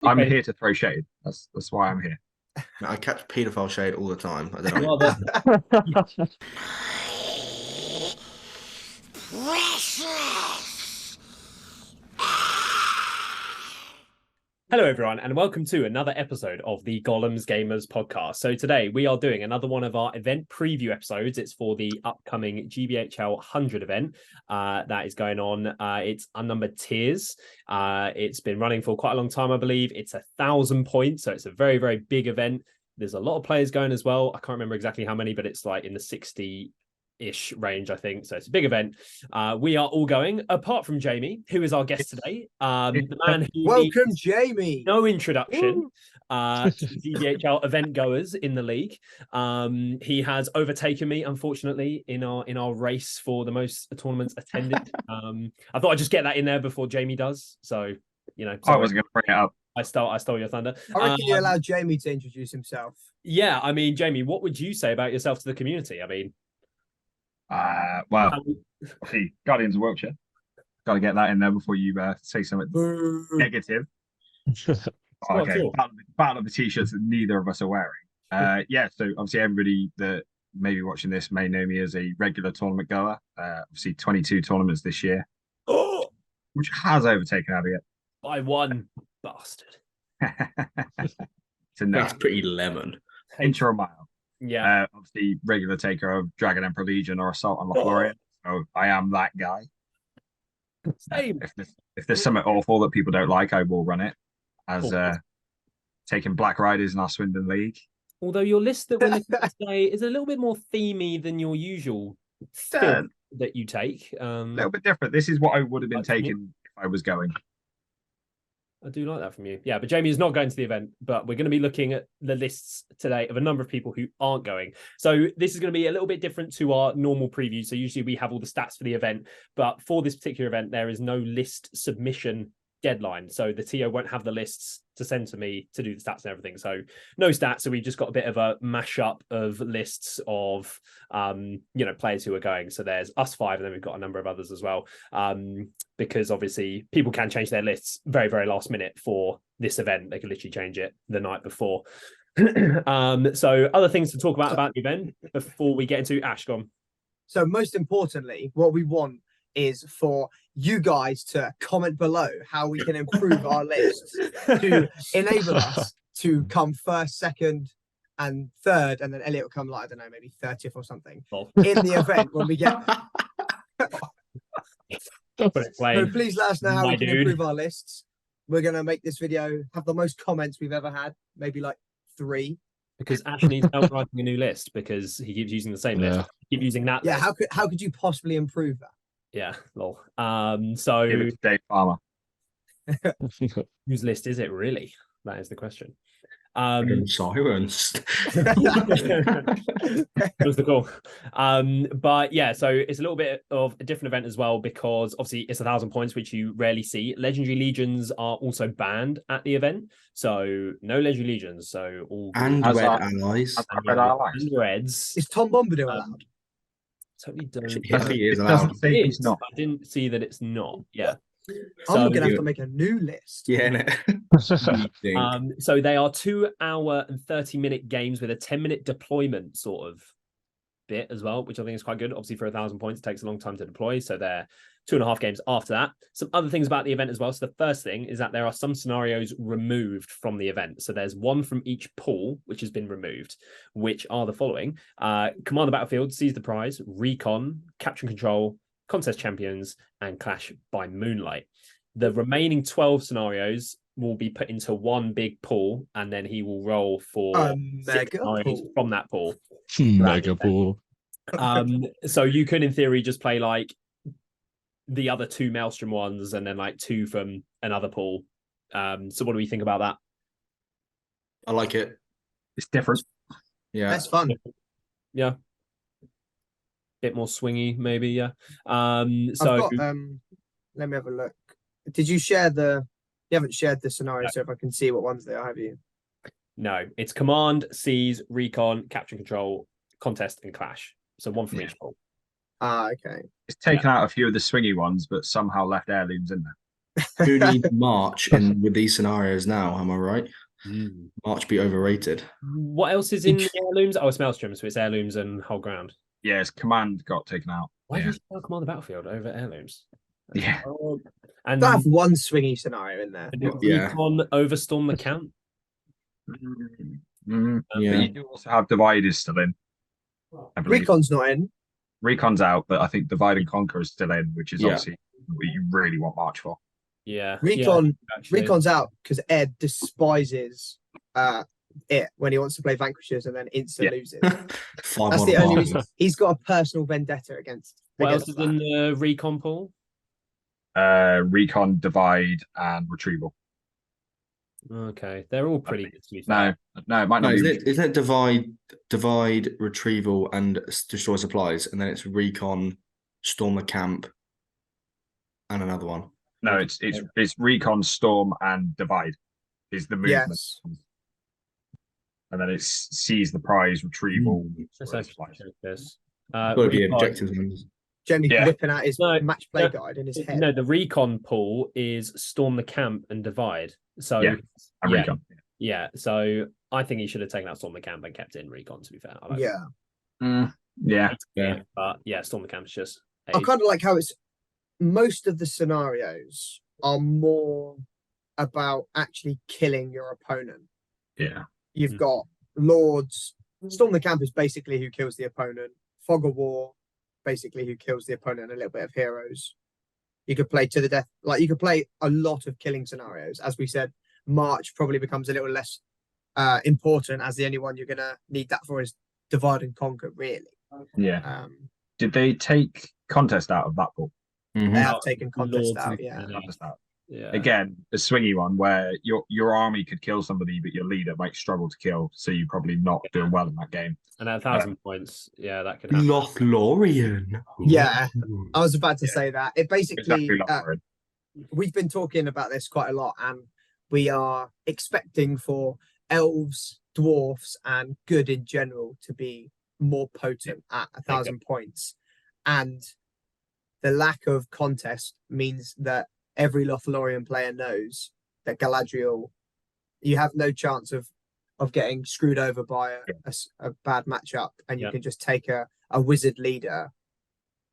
I'm Okay. here to throw shade. That's why I'm here. I catch paedophile shade all the time. I don't know. Well, hello, everyone, and welcome to another episode of the Gollum's Gamers podcast. So today we are doing another one of our event preview episodes. It's for the upcoming GBHL 100 event that is going on. It's Unnumbered Tears. It's been running for quite a long time, I believe. It's 1,000 points, so it's a very, very big event. There's a lot of players going as well. I can't remember exactly how many, but it's like in the 60-ish range, I think. So it's a big event. We are all going, apart from Jamie, who is our guest today. The man who Welcome, Jamie. no introduction to GBHL event goers in the league. He has overtaken me, unfortunately, in our race for the most tournaments attended. I thought I'd just get that in there before Jamie does. So, I wasn't going to bring it up. I stole your thunder. I reckon you allowed Jamie to introduce himself. Yeah, I mean, Jamie, what would you say about yourself to the community? I mean, well, see, Guardians of Wiltshire. Got to get that in there before you say something negative. Okay, battle of the t-shirts that neither of us are wearing. Yeah, so obviously everybody that may be watching this may know me as a regular tournament goer. Obviously 22 tournaments this year, which has overtaken Elliot. by one bastard. So no, It's pretty lemon. inch or a mile. Yeah. Obviously regular taker of Dragon Emperor Legion or Assault on Lothlorien. So I am that guy. Same. If there's something awful that people don't like, I will run it as taking Black Riders in our Swindon League. Although your list that we're looking at today is a little bit more themey than your usual filth that you take. A little bit different. This is what I would have been taking if I was going. I do like that from you. Yeah, but Jamie is not going to the event, but we're going to be looking at the lists today of a number of people who aren't going. So this is going to be a little bit different to our normal preview. So usually we have all the stats for the event, but for this particular event, there is no list submission deadline. So the TO won't have the lists to send to me to do the stats and everything. So no stats. So we've just got a bit of a mashup of lists of, players who are going. So there's us five, and then we've got a number of others as well. Because obviously people can change their lists very, very last minute for this event. They can literally change it the night before. So other things to talk about the event before we get into Ashcom. So most importantly, what we want is for you guys to comment below how we can improve our lists to enable us to come first, second, and third, and then Elliot will come like, I don't know, maybe 30th or something in the event when we get. So please let us know how we can improve our lists. We're going to make this video have the most comments we've ever had, maybe like 3. Because Ash needs help writing a new list because he keeps using the same list. Keep using that. Yeah, list. how could you possibly improve that? Yeah, lol. So Give it to Dave Farmer. whose list is it really? That is the question. Silenced. Was the call. But yeah, so it's a little bit of a different event as well because obviously it's 1,000 points, which you rarely see. Legendary Legions are also banned at the event, so no Legendary Legions. So all and red allies. And reds. Is Tom Bombadil allowed? Totally don't. Yes, he is allowed. He's not. I didn't see that it's not. Yeah. I'm gonna have to make a new list. Yeah. So they are 2-hour and 30-minute games with a 10-minute deployment sort of bit as well, which I think is quite good. Obviously, for 1,000 points, it takes a long time to deploy. So they're 2.5 games after that. Some other things about the event as well. So the first thing is that there are some scenarios removed from the event. So there's one from each pool, which has been removed, which are the following: Command the Battlefield, Seize the Prize, Recon, Capture and Control, Contest Champions, and Clash by Moonlight. The remaining 12 scenarios will be put into one big pool, and then he will roll for mega pool from that pool. Mega pool. So you could, in theory, just play like the other 2 Maelstrom ones, and then like 2 from another pool. So what do we think about that? I like it. It's different. Yeah, that's fun. Yeah. Bit more swingy, maybe, yeah. So let me have a look. Did you share you haven't shared the scenario, so if I can see what ones they are, have you? No, it's Command, Seize, Recon, Capture and Control, Contest, and Clash. So one from each pool. Okay. It's taken out a few of the swingy ones, but somehow left heirlooms in there. Who needs March in with these scenarios now? Am I right? Mm. March be overrated. What else is in the heirlooms? Oh, it's Maelstrom, so it's heirlooms and whole ground. Yeah, his command got taken out. Why Yeah. did you spell command the battlefield over heirlooms? Yeah. And I have one swingy scenario in there. did Yeah. Recon overstorm the camp? But Yeah. you do also have Divide is still in. I believe. Recon's not in. Recon's out, but I think Divide and Conquer is still in, which is Yeah. obviously what you really want March for. Yeah. Recon's out because Ed despises it when he wants to play Vanquishers and then instant loses. Five That's on the only March. reason. He's got a personal vendetta against. What else against is in the Recon pool? Recon, Divide, and Retrieval. Okay, they're all pretty good to be fair. No, it might not No, be. isn't it divide, retrieval, and destroy supplies, and then it's recon, storm the camp, and another one. No, it's Recon, Storm, and Divide is the movement. Yes. And then it's seize the prize, retrieval. Let's destroy actually supplies. check this. Got to be Recon- objectives. Jenny Yeah. whipping out his No, match play no, guide in his head. No, the Recon pool is storm the camp and divide. So Yeah, And yeah, Recon. yeah. So I think he should have taken out storm the camp and kept it in Recon. To be fair, I like Yeah. Yeah. it. But yeah, storm the camp is just. I kind of like how it's most of the scenarios are more about actually killing your opponent. Yeah. You've Mm. got Lords. Storm the Camp is basically who kills the opponent. Fog of War, basically who kills the opponent, and a little bit of Heroes. You could play to the death. Like you could play a lot of killing scenarios. As we said, March probably becomes a little less important, as the only one you're gonna need that for is Divide and Conquer, really. Yeah. Did they take contest out of that pool? They have taken contest Lords out, and- yeah. Contest out. Yeah. Again, a swingy one where your army could kill somebody, but your leader might struggle to kill, so you're probably not doing well in that game. And at 1,000 points, yeah, that could happen. Lothlorien. Yeah, I was about to say that. It basically, Exactly. Lauren. we've been talking about this quite a lot, and we are expecting for elves, dwarfs, and good in general to be more potent at 1,000 points. And the lack of contest means that every Lothlorien player knows that Galadriel, you have no chance of getting screwed over by a bad matchup, and you can just take a wizard leader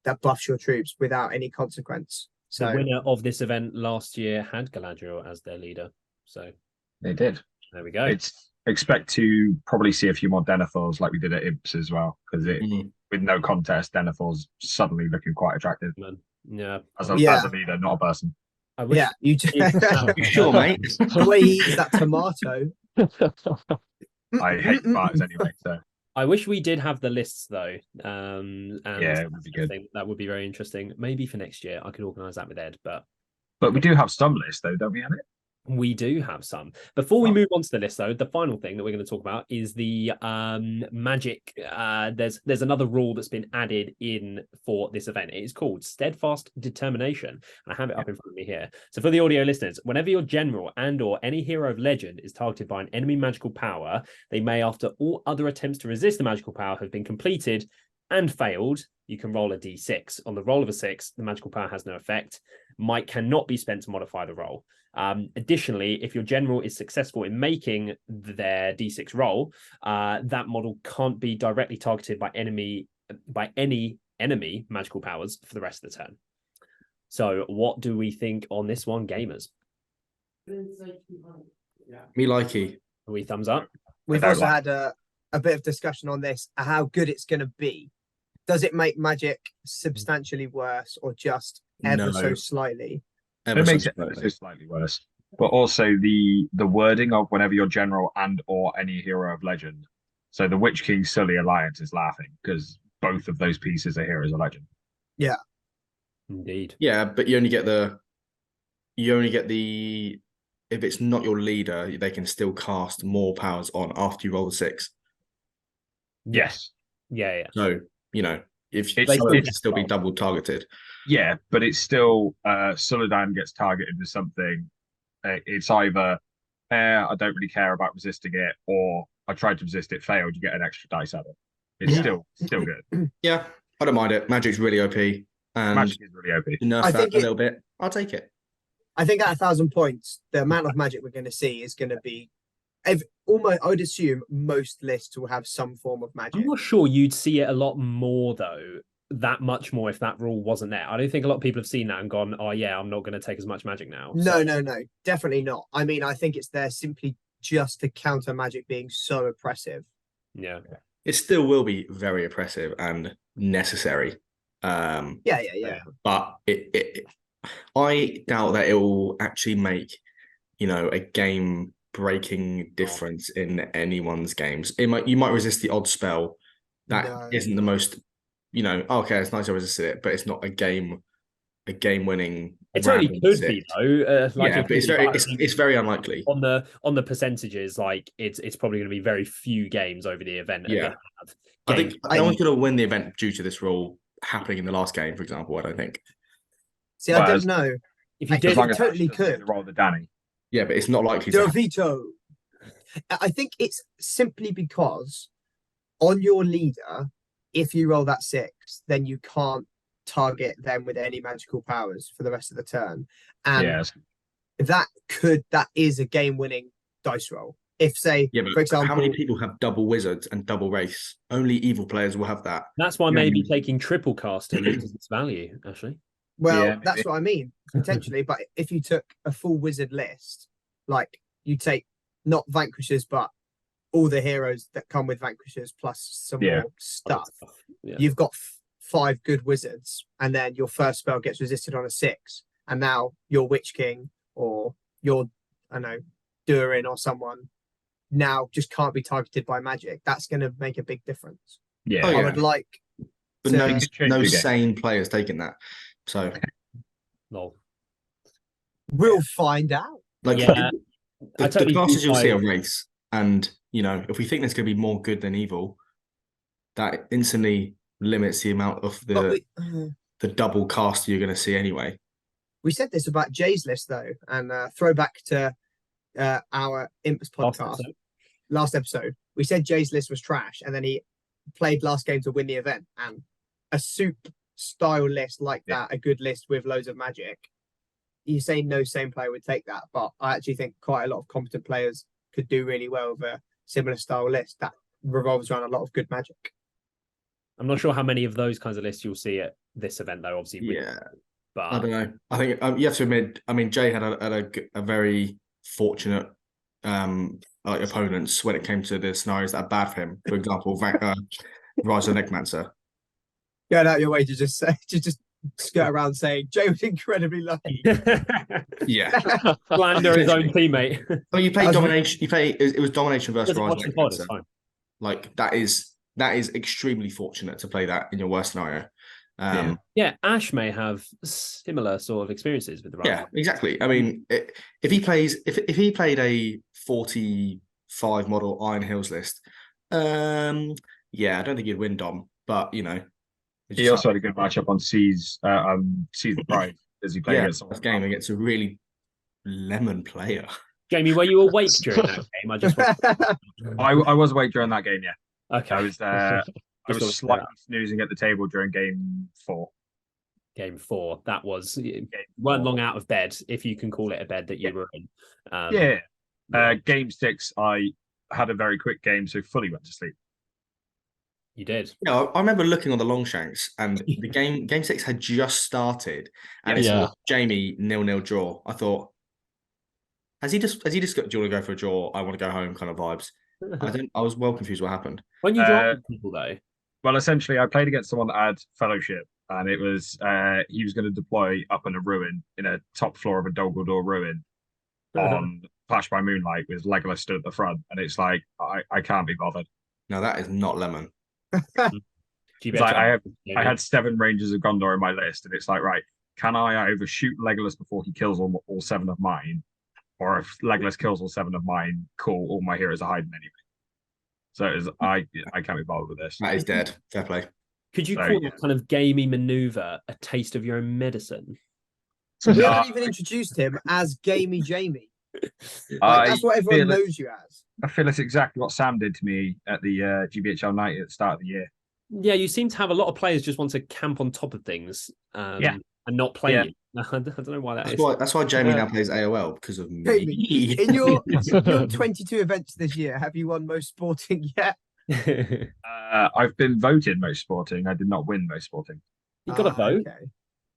that buffs your troops without any consequence. So The winner of this event last year had Galadriel as their leader. So They did. there we go. It's expect to probably see a few more Denethors like we did at Imps as well, because with no contest, Denethor's suddenly looking quite attractive Yeah. as a leader, not a person. I wish yeah, you just You sure, mate? the way he eats that tomato. I hate tomatoes anyway, so I wish we did have the lists though. And yeah, it would be I good. think that would be very interesting. Maybe for next year, I could organise that with Ed, but But we do have some lists though, don't we, Ed? we do have some. Before we move on to the list, though, the final thing that we're going to talk about is the magic. There's another rule that's been added in for this event. It is called Steadfast Determination, and I have it up in front of me here. So for the audio listeners, whenever your general and/or any hero of legend is targeted by an enemy magical power, they may, after all other attempts to resist the magical power have been completed and failed, you can roll a d6. On the roll of a 6, the magical power has no effect. Might cannot be spent to modify the roll. Additionally, if your general is successful in making their d6 roll, that model can't be directly targeted by any enemy magical powers for the rest of the turn. So what do we think on this one, gamers? Me likey. Are we thumbs up? We've also had a bit of discussion on this, how good it's going to be. Does it make Magic substantially worse, or just ever so slightly? Ever It makes so it slightly. slightly worse. But also the wording of whenever your general and or any hero of legend. So the Witch King Sully alliance is laughing because both of those pieces are heroes of legend. Yeah. Indeed. Yeah, but you only get the if it's not your leader, they can still cast more powers on after you roll the 6. Yes. Yeah. So, if It's- they it's- can still be double targeted. Yeah, but it's still Suladan gets targeted with something. It's either I don't really care about resisting it, or I tried to resist it, failed. You get an extra dice out of it. It's still good. Yeah, I don't mind it. Magic's really OP, and Magic is really OP. nerf I that think a little bit. I'll take it. I think at 1,000 points, the amount of magic we're going to see is going to be almost. I would assume most lists will have some form of magic. I'm not sure you'd see it a lot more though. That much more if that rule wasn't there. I don't think a lot of people have seen that and gone, "Oh yeah, I'm not going to take as much magic now." No, definitely not. I mean, I think it's there simply just to counter magic being so oppressive. Yeah, it still will be very oppressive and necessary. Yeah. But I doubt that it will actually make, a game-breaking difference in anyone's games. You might resist the odd spell. That isn't the most, okay, it's nice I resisted it, but it's not a game-winning. It totally could be though. But it's very unlikely. On the percentages, like it's probably going to be very few games over the event. Yeah, I think no one's going to win the event due to this rule happening in the last game, for example. I don't think. See, I don't know. If you did, it totally could. Roll the Danny. Yeah, but it's not likely to veto. I think it's simply because on your leader, if you roll that 6, then you can't target them with any magical powers for the rest of the turn. And that is a game-winning dice roll. If say, for example, how many people have double wizards and double wraiths? Only evil players will have that. That's why maybe taking triple caster loses its value, actually. Well, that's what I mean, potentially. But if you took a full wizard list, like you take not vanquishers, but all the heroes that come with vanquishers plus some more stuff, you've got 5 good wizards, and then your first spell gets resisted on a 6, and now your Witch King or your, Durin or someone now just can't be targeted by magic. That's going to make a big difference. Yeah, I would like. But no sane players taking that. So, no, we'll find out. The classes you'll see are race, and if we think there's going to be more good than evil, that instantly limits the amount of the double cast you're going to see anyway. We said this about Jay's list though, and throwback to our Imps podcast last episode. We said Jay's list was trash, and then he played last game to win the event, and a soup style list like that, a good list with loads of magic, you say no same player would take that, but I actually think quite a lot of competent players could do really well with a similar style list that revolves around a lot of good magic. I'm not sure how many of those kinds of lists you'll see at this event though, obviously. But I don't know. I think you have to admit, Jay had a very fortunate opponents when it came to the scenarios that are bad for him. For example, Rise of the Necromancer. Get out your way to just skirt around saying Jay was incredibly lucky. Slander his own teammate. You play domination. It was domination versus Rise of the Necromancer. Like that is extremely fortunate to play that in your worst scenario. Ash may have similar sort of experiences with the Rise. Yeah, exactly. I mean, if he played a 45 model Iron Hills list, I don't think he'd win Dom, but he also had a good matchup on Seize the Prize as he played against this game against a really lemon player. Jamie, were you awake during that game? I was awake during that game. Yeah. Okay. I was I was slightly snoozing at the table during game 4. Game 4. That was weren't long out of bed, if you can call it a bed that you were in. Game 6, I had a very quick game, so fully went to sleep. You did. Yeah, I remember looking on the Longshanks, and the game 6 had just started, and it's Jamie 0-0 draw. I thought, has he just got, do you want to go for a draw? I want to go home kind of vibes. I was well confused what happened. When you draw people though. Well, essentially, I played against someone that had Fellowship, and it was he was going to deploy up in a ruin in a top floor of a Dol Guldur ruin on Flash by Moonlight with Legolas stood at the front, and it's like I can't be bothered. No, that is not lemon. I had 7 Rangers of Gondor in my list, and it's like, right, can I either shoot Legolas before he kills all 7 of mine, or if Legolas kills all 7 of mine, cool, all my heroes are hiding anyway. So it was, I can't be bothered with this. That is dead. Fair play. Could you call that kind of gamey maneuver a taste of your own medicine? We haven't even introduced him as Gamey Jamie. That's what everyone knows you as. I feel that's exactly what Sam did to me at the GBHL night at the start of the year. Yeah, you seem to have a lot of players just want to camp on top of things and not play you. I don't know why that That's is. why. That's why Jamie now plays AOL because of me. Jamie, in your 22 events this year, have you won most sporting yet? I've been voted most sporting. I did not win most sporting. You got a vote. Okay.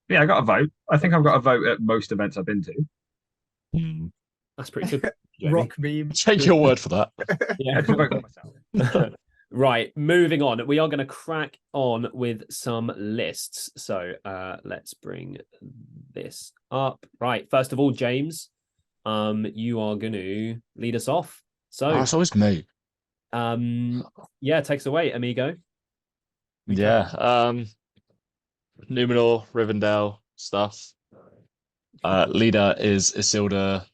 Yeah, I got a vote. I think I've got a vote at most events I've been to. That's pretty good. Jamie. Rock meme. Take your word for that. I Yeah. had to vote for myself. Right, moving on. We are going to crack on with some lists. So let's bring this up. Right, first of all, James, you are going to lead us off. So Oh, it's always me. yeah, takes away, amigo. Yeah. Numenor, Rivendell stuff. Leader is Isildur.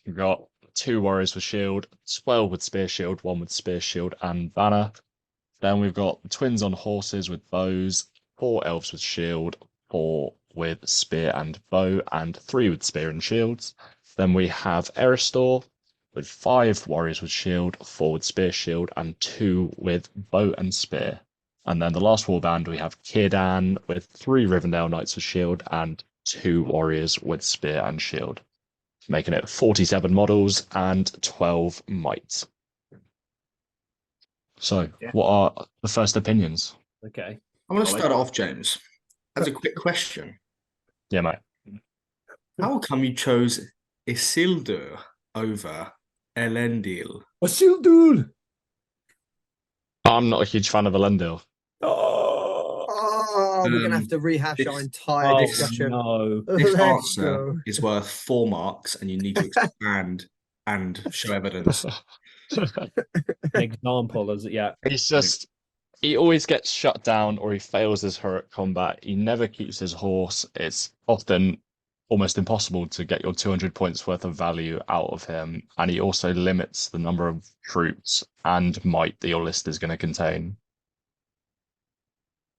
We've got 2 warriors with shield, 12 with spear shield, 1 with spear shield and banner. Then we've got twins on horses with bows, 4 elves with shield, 4 with spear and bow, and 3 with spear and shields. Then we have Eristor with 5 warriors with shield, 4 with spear shield, and 2 with bow and spear. And then the last warband we have Círdan with 3 Rivendell knights with shield and 2 warriors with spear and shield, making it 47 models and 12 might. So, what are the first opinions? Okay. I want to start off, James. As a quick question, Yeah, mate. how come you chose Isildur over Elendil? Isildur. I'm not a huge fan of Elendil. Oh, we're gonna have to rehash our entire discussion. No. This Let's answer go. is worth 4 marks, and you need to expand and show evidence. An example is yeah. He's just, he always gets shut down or he fails his heroic combat. He never keeps his horse. It's often almost impossible to get your 200 points worth of value out of him. And he also limits the number of troops and might that your list is going to contain.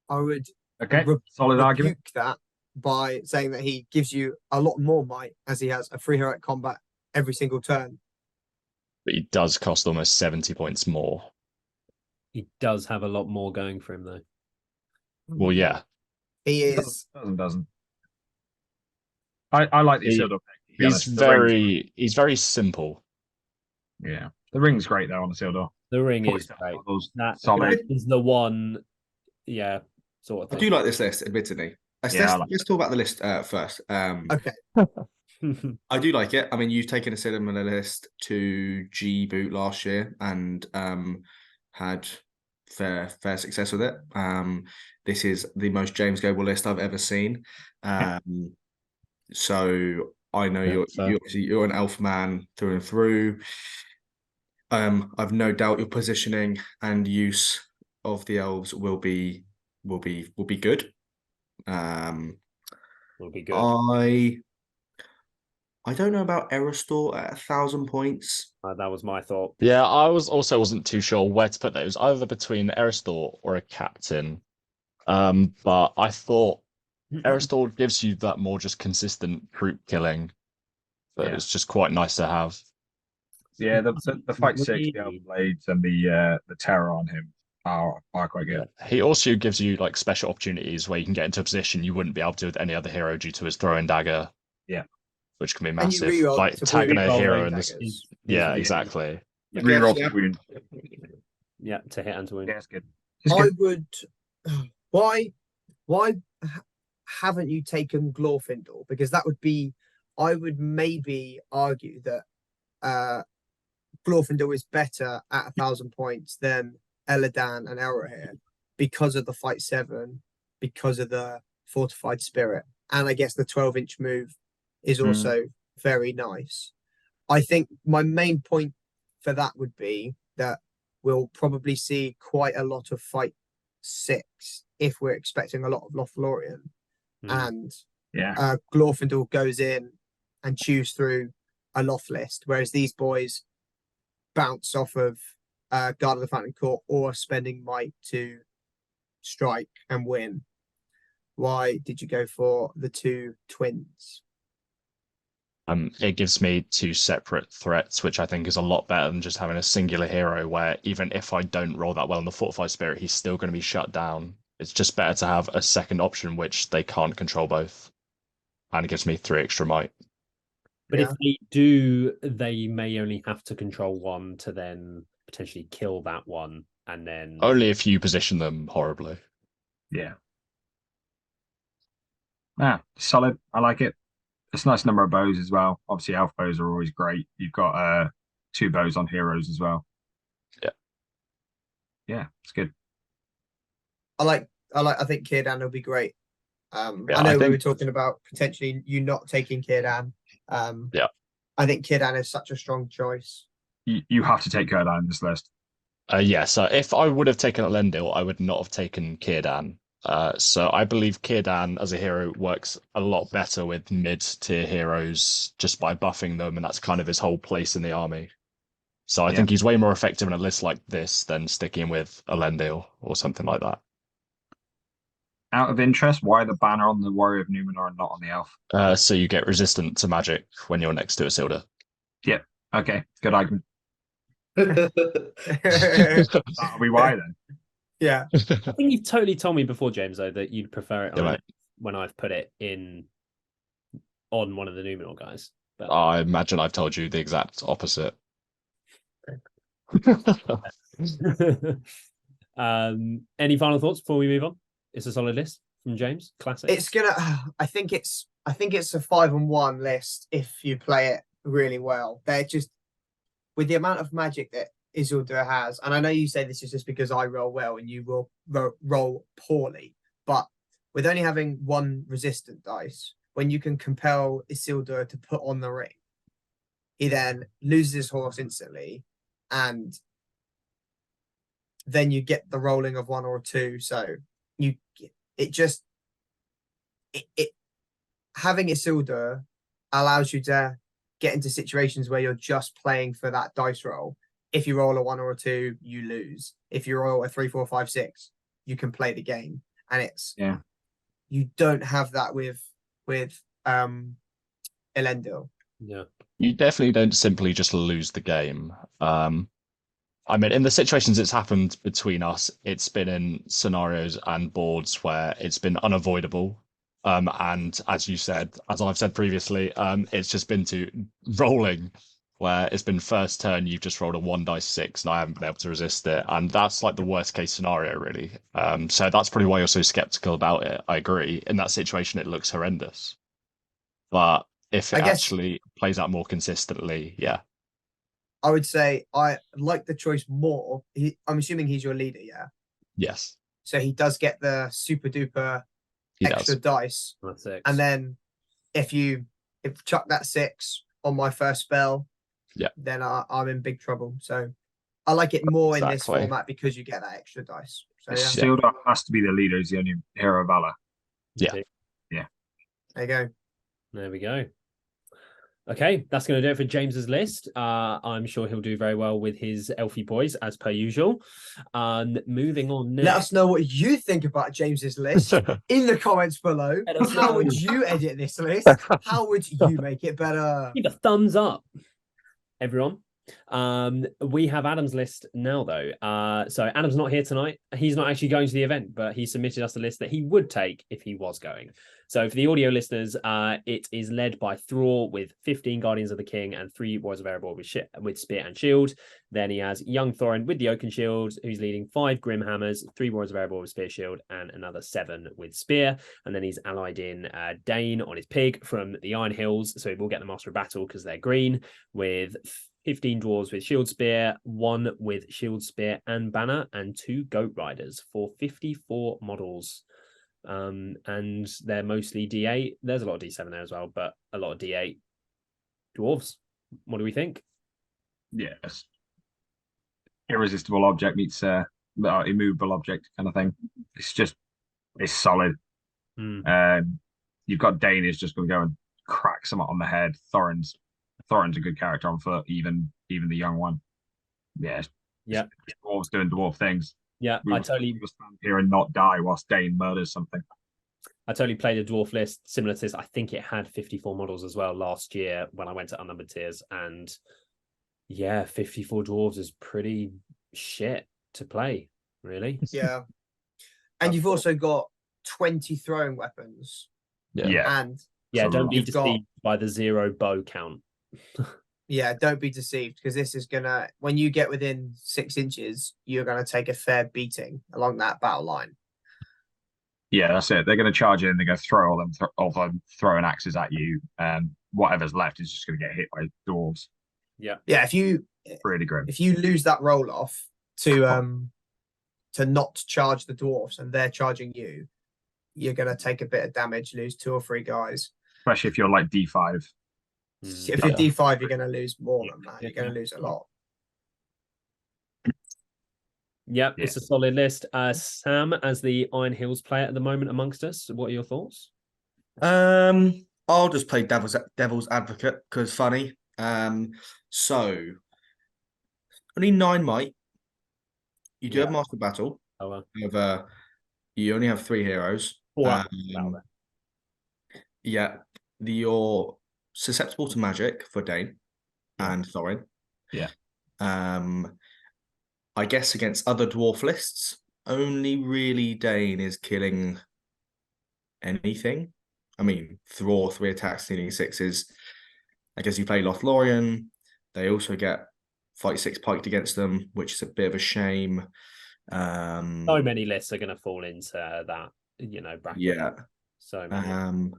I would Okay, solid argument. rebuke that by saying that he gives you a lot more might as he has a free heroic combat every single turn. But he does cost almost 70 points more. He does have a lot more going for him though. Well, yeah. He is. Doesn't. I like the Isildur pick. He's very simple. Yeah, the ring's great though on Isildur. The ring is 47 great. models, That solid. is the one, yeah, sort of I thing. do like this list, admittedly. Let's talk about the list first. Okay. I do like it. I mean, you've taken a similar list to G Boot last year and had fair success with it. This is the most James Goble list I've ever seen. So I know you're an elf man through and through. I've no doubt your positioning and use of the elves will be good. Will be good. I don't know about Eristor at 1,000 points. That was my thought. Yeah, I wasn't too sure where to put that. It was either between Eristor or a captain. But I thought Eristor gives you that more just consistent troop killing. But it's just quite nice to have. Yeah, the fight 6, the elf blades, and the terror on him are quite good. Yeah. He also gives you like special opportunities where you can get into a position you wouldn't be able to with any other hero due to his throwing dagger. Yeah. Which can be And massive. you reroll Like to tagging a reroll hero range in this. daggers. Yeah, exactly. Reroll Yeah. to wound. Yeah, to hit and to win. Yeah, it's good. I would. Why haven't you taken Glorfindel? Because that would be. I would maybe argue that Glorfindel is better at 1,000 points than Eladan and Elrohir because of the fight 7, because of the fortified spirit, and I guess the 12-inch move is also very nice. I think my main point for that would be that we'll probably see quite a lot of fight 6 if we're expecting a lot of Lothlorien. And Glorfindel goes in and chews through a Loth list, whereas these boys bounce off of Guard of the Fountain Court or spending might to strike and win. Why did you go for the 2 twins? It gives me 2 separate threats, which I think is a lot better than just having a singular hero where even if I don't roll that well in the Fortified Spirit, he's still going to be shut down. It's just better to have a second option, which they can't control both. and it gives me 3 extra might. But Yeah. if they do, they may only have to control one to then potentially kill that one, and then Only if you position them horribly. Yeah. Solid. I like it. It's a nice number of bows as well. Obviously, elf bows are always great. You've got 2 bows on heroes as well. Yeah. Yeah, it's good. I think Kierdan will be great. Yeah, I know I we were think- talking about potentially you not taking Kierdan. Yeah. I think Kierdan is such a strong choice. You have to take Kurdan in this list. Yeah, so if I would have taken Elendil, I would not have taken Círdan. So I believe Círdan as a hero works a lot better with mid-tier heroes just by buffing them, and that's kind of his whole place in the army. So I Yeah. think he's way more effective in a list like this than sticking with Elendil or something like that. Out of interest, why the banner on the Warrior of Numenor and not on the elf? So you get resistant to magic when you're next to Isildur. Yep. Okay. Good argument. Yeah. That'll be why then. I think you've totally told me before, James, though, that you'd prefer it Yeah, on mate. when I've put it in on one of the Numenor guys. But I imagine I've told you the exact opposite. Any final thoughts before we move on? It's a solid list from James. Classic. It's gonna. I think it's a 5-on-1 list if you play it really well. They're just with the amount of magic that Isildur has, and I know you say this is just because I roll well and you will roll poorly, but with only having 1 resistant dice, when you can compel Isildur to put on the ring, he then loses his horse instantly, and then you get the rolling of 1 or 2. So having Isildur allows you to get into situations where you're just playing for that dice roll. If you roll a 1 or a 2, you lose. If you roll a 3, 4, 5, 6, you can play the game. And you don't have that with Elendil. Yeah. You definitely don't simply just lose the game. I mean, in the situations it's happened between us, it's been in scenarios and boards where it's been unavoidable. And as you said, as I've said previously, it's just been to rolling where it's been first turn, you've just rolled a 1 dice 6 and I haven't been able to resist it. And that's like the worst case scenario, really. So that's probably why you're so skeptical about it. I agree. In that situation, it looks horrendous. But if it actually plays out more consistently, yeah. I would say I like the choice more. I'm assuming he's your leader, yeah? Yes. So he does get the super duper extra dice. That's 6. And then if chuck that 6 on my first spell, then I'm in big trouble. So I like it more in this format because you get that extra dice. So Isildur has to be the leader. He's the only hero of valor. Yeah. Yeah. There you go. There we go. Okay, that's going to do it for James's list. I'm sure he'll do very well with his Elfie boys, as per usual. Moving on next. Let us know what you think about James's list in the comments below. How would you edit this list? How would you make it better? Give a thumbs up, everyone. We have Adam's list now, though. So Adam's not here tonight. He's not actually going to the event, but he submitted us a list that he would take if he was going. So for the audio listeners, it is led by Thrall with 15 Guardians of the King and 3 Warriors of Erebor with Spear and Shield. Then he has young Thorin with the Oaken Shield, who's leading 5 Grim Hammers, 3 Warriors of Erebor with Spear Shield, and another 7 with Spear. And then he's allied in Dane on his pig from the Iron Hills, so he will get the Master of Battle because they're green, with 15 dwarves with shield spear, 1 with shield spear and banner, and 2 goat riders for 54 models. And they're mostly D8. There's a lot of D7 there as well, but a lot of D8 dwarves. What do we think? Yes. Irresistible object meets immovable object kind of thing. It's solid. You've got Dane is just going to go and crack someone on the head. Thorin's a good character on foot, even the young one. Yeah. Dwarves doing dwarf things. Yeah, we will stand here and not die whilst Dane murders something. I totally played a dwarf list similar to this. I think it had 54 models as well last year when I went to Unnumbered Tears, and 54 dwarves is pretty shit to play, really. Yeah. And you've also got 20 throwing weapons. Yeah. And Yeah, don't be You've got- deceived by the 0 bow count. Yeah, don't be deceived because this is gonna. When you get within 6 inches, you're gonna take a fair beating along that battle line. Yeah, that's it. They're going to charge in. They're going to throw all them throwing axes at you, and whatever's left is just going to get hit by dwarves. Yeah. Yeah, if you Really grim. if you lose that roll off to not charge the dwarfs and they're charging you, you're gonna take a bit of damage, lose 2 or 3 guys. Especially if you're like D5. If you're D5, you're gonna lose more than that. Yeah. You're gonna lose a lot. Yep, it's a solid list. Sam, as the Iron Hills player at the moment amongst us, what are your thoughts? I'll just play devil's advocate because funny. So only 9 might. You do have Master Battle. Oh well. You only have 3 heroes. 4 Yeah, you're susceptible to magic for Dane and Thorin. Yeah. I guess against other dwarf lists, only really Dane is killing anything. I mean, Thrall, 3 attacks, stealing 6s. I guess you play Lothlorien. They also get fight 6 piked against them, which is a bit of a shame. So many lists are going to fall into that, bracket. Yeah. So many.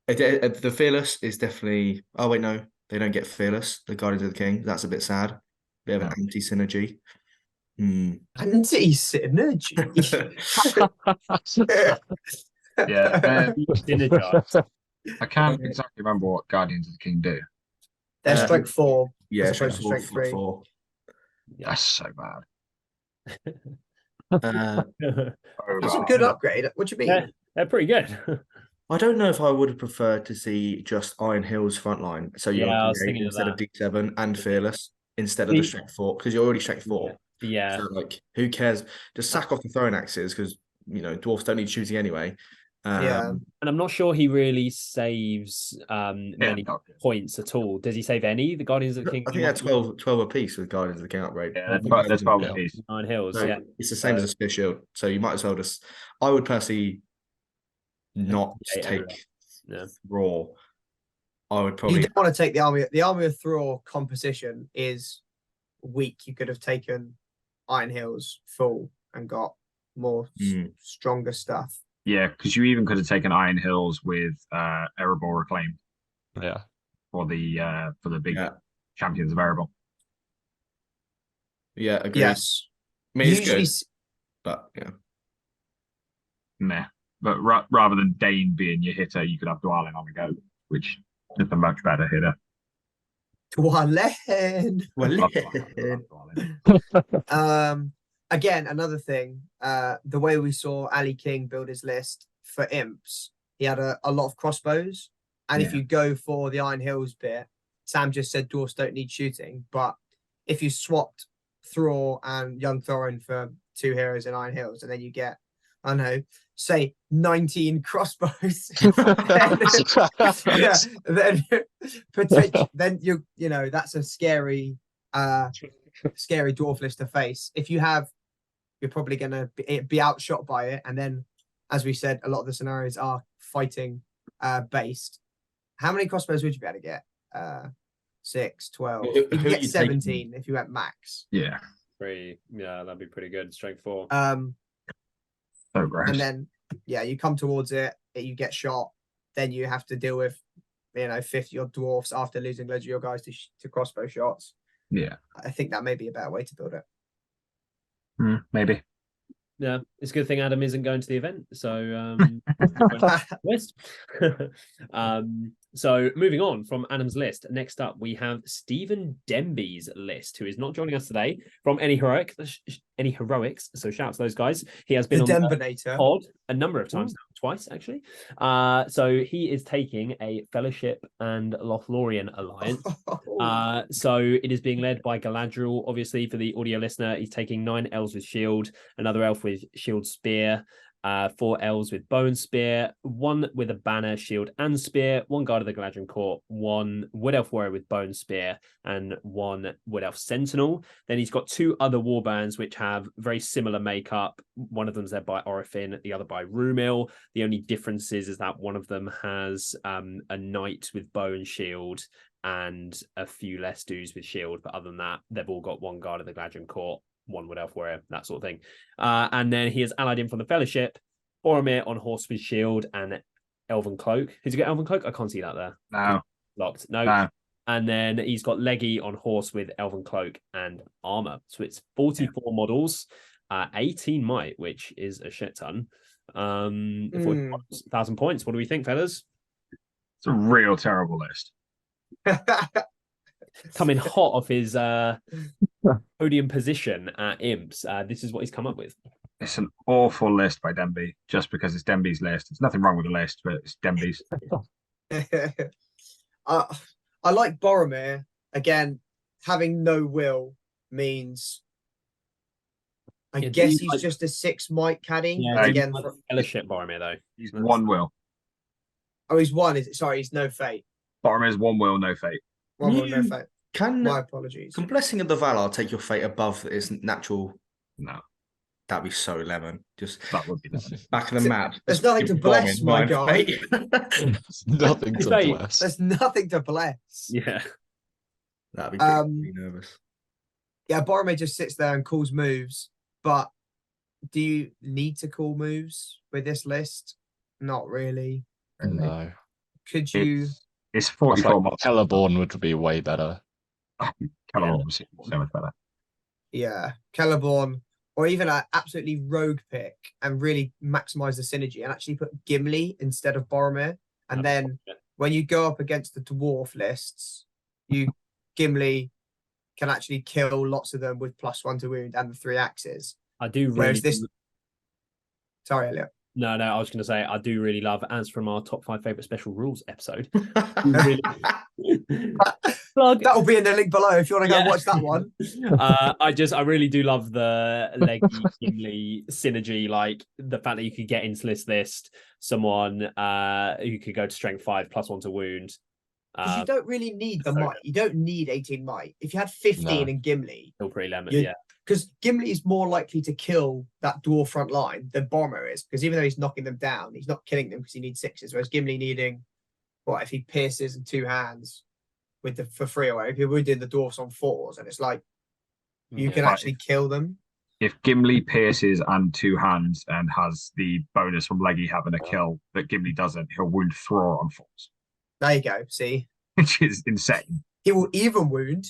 The Fearless is definitely. Oh wait, no, they don't get Fearless. The Guardians of the King. That's a bit sad. Bit of an anti-synergy. Anti-synergy. Yeah. Synergize. I can't exactly remember what Guardians of the King do. They're strength 4. Yeah, as opposed to strength 3. 4. That's so bad. That's a good upgrade. What do you mean? Yeah, they're pretty good. I don't know if I would have preferred to see just Iron Hills frontline. So you're I was thinking of instead of that. D7 and Fearless instead of the strength 4 because you're already strength 4. Yeah. So like, who cares? Just sack off the throwing axes because dwarfs don't need shooting anyway. And I'm not sure he really saves many points at all. Does he save any? The Guardians of the King. I think they're 12 apiece with Guardians of the King upgrade. Yeah, there's 12 apiece. 9 hills. So Yeah, it's the same as a spear shield. So you might as well just. I would personally not take Raw. I would probably. You don't want to take the army. The army of Thrall composition is weak. You could have taken Iron Hills full and got more stronger stuff. Yeah, because you even could have taken Iron Hills with Erebor Reclaimed. Yeah. For the big champions of Erebor. Yeah, agreed. Yes. I mean, it's good, but yeah. Meh. But rather than Dane being your hitter, you could have Dwalin on the go, which is a much better hitter. Dwalin. Again, another thing, the way we saw Ali King build his list for imps, he had a lot of crossbows. And if you go for the Iron Hills bit, Sam just said dwarfs don't need shooting. But if you swapped Thrall and Young Thorin for 2 heroes in Iron Hills, and then you get, I don't know, say 19 crossbows, then potentially, then that's a scary dwarf list to face. If you have, you're probably going to be outshot by it. And then, as we said, a lot of the scenarios are fighting based. How many crossbows would you be able to get? 6, 12. You could get 17 if you went max. Yeah. That'd be pretty good. Strength 4. So gross. And then, you come towards it, you get shot. Then you have to deal with, 50 odd dwarfs after losing loads of your guys to crossbow shots. Yeah. I think that may be a better way to build it. Maybe. Yeah, it's a good thing Adam isn't going to the event. So, so moving on from Adam's list, next up we have Stephen Denby's list, who is not joining us today from Any Heroics. So shout out to those guys. He has been on the pod a number of times now, twice actually. So he is taking a Fellowship and Lothlorien alliance. So it is being led by Galadriel. Obviously, for the audio listener, he's taking 9 elves with shield, another elf with shield spear, 4 elves with bone spear, 1 with a banner, shield, and spear, 1 guard of the Galadriel Court, 1 wood elf warrior with bone spear, and 1 wood elf sentinel. Then he's got 2 other warbands which have very similar makeup. One of them's led by Orifin, the other by Rumil. The only difference is that one of them has a knight with bow and shield and a few less dudes with shield, but other than that, they've all got 1 guard of the Galadriel Court, 1 wood elf warrior, that sort of thing. And then he is allied in from the Fellowship, Boromir on horse with shield and elven cloak. Has he got elven cloak? I can't see that there. No. Locked. No. And then he's got Leggy on horse with elven cloak and armor. So it's 44 models, 18 might, which is a shit ton. 40,000 points. What do we think, fellas? It's a real terrible list. Coming hot off his podium position at Imps. This is what he's come up with. It's an awful list by Denby, just because it's Denby's list. There's nothing wrong with the list, but it's Denby's. I like Boromir. Again, having no will means I guess he's just a 6 might caddy. Yeah, again, Fellowship Boromir though. He's 1 will. Oh, he's 1. Sorry, he's no fate. Boromir's 1 will, no fate. 1 will, no fate. Can My apologies. Can Blessing of the Valar take your fate above its natural? No. That'd be so lemon. Just that would be back of the map. There's nothing to bless, my guy. Nothing to bless. There's nothing to bless. Yeah. That'd be pretty nervous. Yeah, Boromir just sits there and calls moves, but do you need to call moves with this list? Not really. No. Could you? It's 44 like Celeborn would be way better. Celeborn was so much better. Yeah, Celeborn, or even an absolutely rogue pick and really maximize the synergy and actually put Gimli instead of Boromir. And then when you go up against the dwarf lists, Gimli can actually kill lots of them with +1 to wound and the 3 axes. I do really. Whereas this. Sorry, Elliot. No, I was going to say I do really love, as from our top 5 favorite special rules episode. That'll be in the link below if you want to go watch that one. I really do love the Leggy Gimli synergy, like the fact that you could get into this list someone who could go to strength 5 +1 to wound. Because you don't really need the might. You don't need 18 might. If you had 15 in Gimli, still pretty lemon, yeah. Because Gimli is more likely to kill that dwarf front line than Boromir is. Because even though he's knocking them down, he's not killing them because he needs 6s. Whereas Gimli needing, if he pierces in 2 hands with for 3 away, if you're wounding the dwarfs on 4s, and it's like you can actually kill them. If Gimli pierces and 2 hands and has the bonus from Leggy having a kill that Gimli doesn't, he'll wound Thror on 4s. There you go. See, which is insane. He will even wound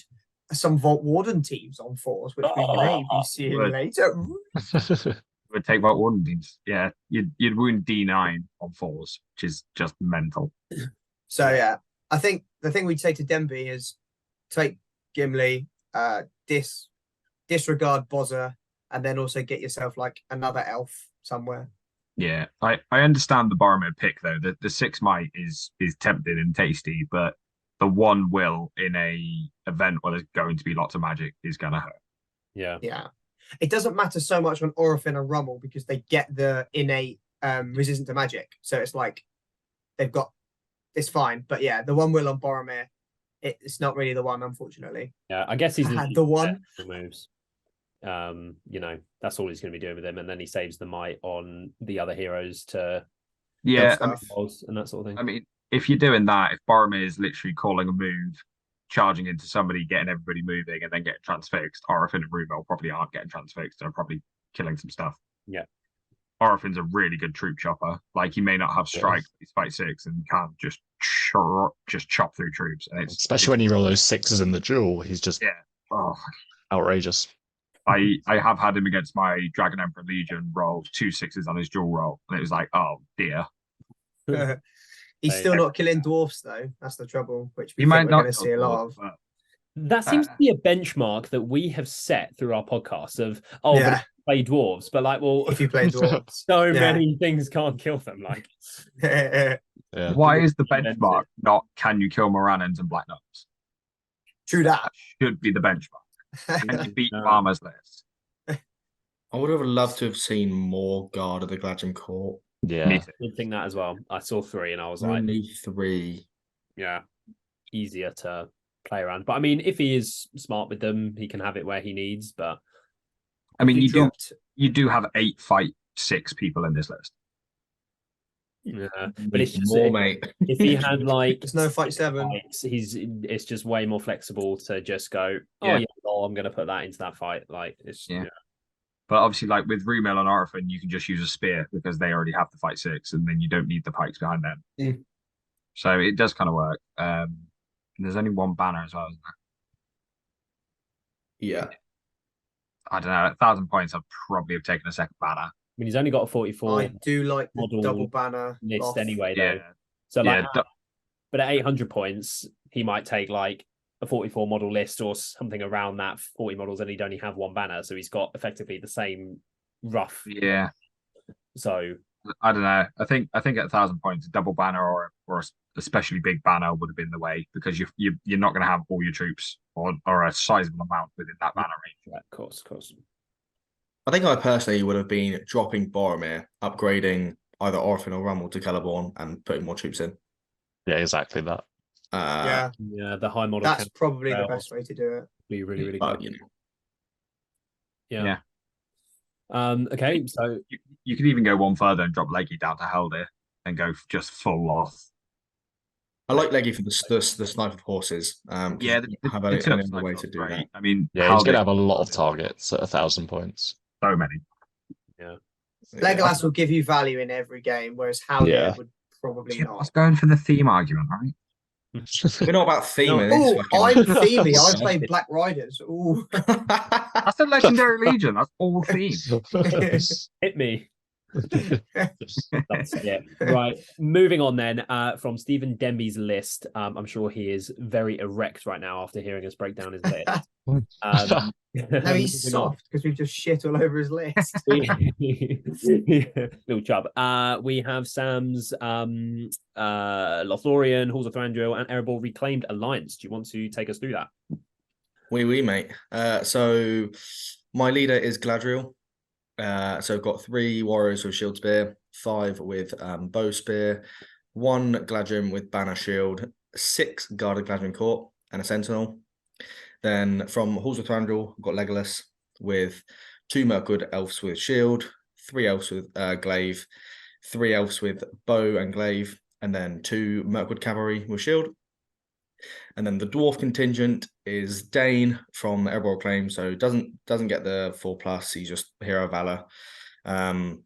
some Vault Warden teams on 4s, which we may be seeing later. Would take Vault Warden teams. Yeah, you'd wound D9 on 4s, which is just mental. So yeah, I think the thing we'd say to Denby is take Gimli, disregard Bozza, and then also get yourself like another elf somewhere. Yeah, I understand the Boromir pick though. The 6 might is tempting and tasty, but the 1 will in a event where there's going to be lots of magic is gonna hurt. Yeah. It doesn't matter so much on Orifin and Rummel because they get the innate resistance to magic. So it's like it's fine. But yeah, the 1 will on Boromir, it's not really the one, unfortunately. Yeah, I guess he's the one moves. That's all he's going to be doing with him, and then he saves the might on the other heroes to and that sort of thing. I mean, if you're doing that, if Boromir is literally calling a move, charging into somebody, getting everybody moving, and then getting transfixed, Orifin and Rumel probably aren't getting transfixed. They're probably killing some stuff. Yeah, Orifin's a really good troop chopper. Like, he may not have strike, but he's fight 6 and can just chop through troops. And especially when you roll those 6s in the duel, he's just outrageous. I have had him against my Dragon Emperor Legion roll 2 6s on his dual roll, and it was like, oh dear. He's still not killing dwarfs though. That's the trouble, which we might not going to see a lot of. That seems to be a benchmark that we have set through our podcast of but play dwarves, but like, well, if you play dwarves, so many things can't kill them. Like, why is the benchmark not can you kill Morannons and Black Knights? True that should be the benchmark. And you beat Farmer's list. I would have loved to have seen more Guard of the Gladstone Court. Yeah. I did think that as well. I saw 3 and I was like, Only 3. yeah, easier to play around. But I mean, if he is smart with them, he can have it where he needs. But I mean, you dropped. do have 8 fight 6 people in this list. yeah, but it's just more, mate. if he had like There's no fight 7. fights, it's just way more flexible to just go, oh Yeah. yeah, well, I'm gonna put that into that fight. Like it's Yeah. But obviously, like with Rumel and Arfin, you can just use a spear because they already have the fight 6, and then you don't need the pikes behind them. Mm. So it does kind of work. There's only 1 banner as well, isn't there? Yeah. I don't know. 1,000 points, I'd probably have taken a second banner. I mean, he's only got a 44 I do like the model double banner list off. anyway, though. Yeah. So like, Yeah. but at 800 points, he might take like a 44 model list or something around that 40 models, and he'd only have 1 banner, so he's got effectively the same rough. Yeah. So I don't know. I think at 1,000 points, a double banner or a especially big banner would have been the way, because you're not going to have all your troops or a sizable amount within that banner range. yeah, of course. I think I personally would have been dropping Boromir, upgrading either Orphan or Rummel to Celeborn, and putting more troops in. Yeah, exactly that. Yeah, Yeah, the high model. that's probably the well. best way to do it. Be really But, good. you know, Yeah. Okay, so You could even go one further and drop Leggy down to Heldir and go just full off. I like Leggy for the snipe of horses. Yeah, have the any turf other snipe way was to do great. that. I mean, Yeah, he's Heldir- gonna have a lot of targets at 1,000 points. So many. Legolas will give you value in every game, whereas Howler Yeah. would probably I not. was going for the theme argument, right? We're not about theming. Oh, I'm this themey. I fucking- play Black Riders. Ooh. That's the Legendary Legion. That's all theme. hit me. That's it. Right. Moving on then from Stephen Demby's list. I'm sure he is very erect right now after hearing us break down his list. No, he's moving on. soft because we've just shit all over his list. Little chub. We have Sam's Lothlorien, Halls of Thranduil, and Erebor Reclaimed Alliance. Do you want to take us through that? Oui, mate. So my leader is Gladriel. So I've got 3 warriors with shield spear, 5 with bow spear, 1 Gladriel with banner shield, 6 guarded Gladriel court, and a sentinel. Then from Halls of Thranduil, I've got Legolas with 2 Mirkwood elves with shield, 3 elves with glaive, 3 elves with bow and glaive, and then 2 Mirkwood cavalry with shield. And then the dwarf contingent is Dane from Erebor Claim, so doesn't get the 4+. He's just Hero of Valor. 5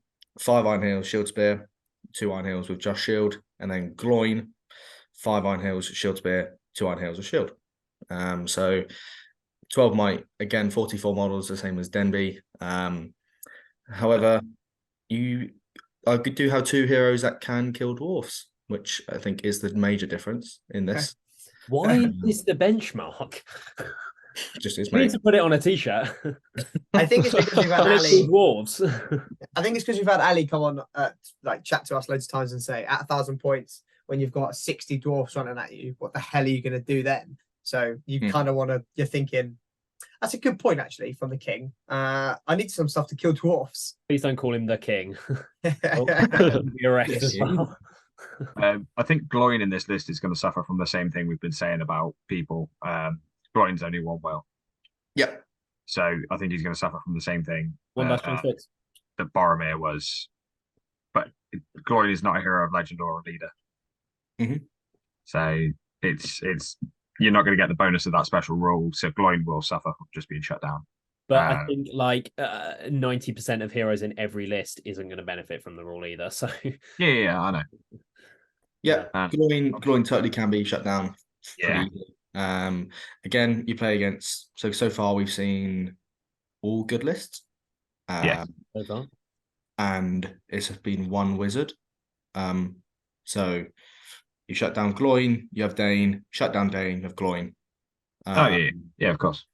Iron Heels, Shield Spear, 2 Iron Heels with just Shield, and then Gloin, 5 Iron Heels, Shield Spear, 2 Iron Heels with Shield. So 12 might, again, 44 models, the same as Denby. However, I do have 2 heroes that can kill dwarfs, which I think is the major difference in this. Why is this the benchmark? Just is, We need mate. to put it on a t-shirt. I think it's because we've had And it's Ali. called Dwarves. I think it's because we've had Ali come on, like chat to us loads of times and say, at 1,000 points, when you've got 60 dwarfs running at you, what the hell are you going to do then? So you kind of want to. You're thinking, that's a good point actually from the king. I need some stuff to kill dwarfs. Please don't call him the king. Oh. You're right as well. I think Gloin in this list is going to suffer from the same thing we've been saying about people. Gloin's only 1 will. Yep. So I think he's going to suffer from the same thing 1-26. that Boromir was. But Gloin is not a hero of legend or a leader. Mhm. So it's you're not going to get the bonus of that special rule. So Gloin will suffer from just being shut down. But I think like 90% of heroes in every list isn't going to benefit from the rule either. So Yeah, I know. Yeah, Gloin totally can be shut down. Yeah. Again, you play against. So far we've seen all good lists. Yeah. so far. And it's been 1 wizard. So you shut down Gloin, you have Dane. Shut down Dane, you have Gloin. Yeah, of course.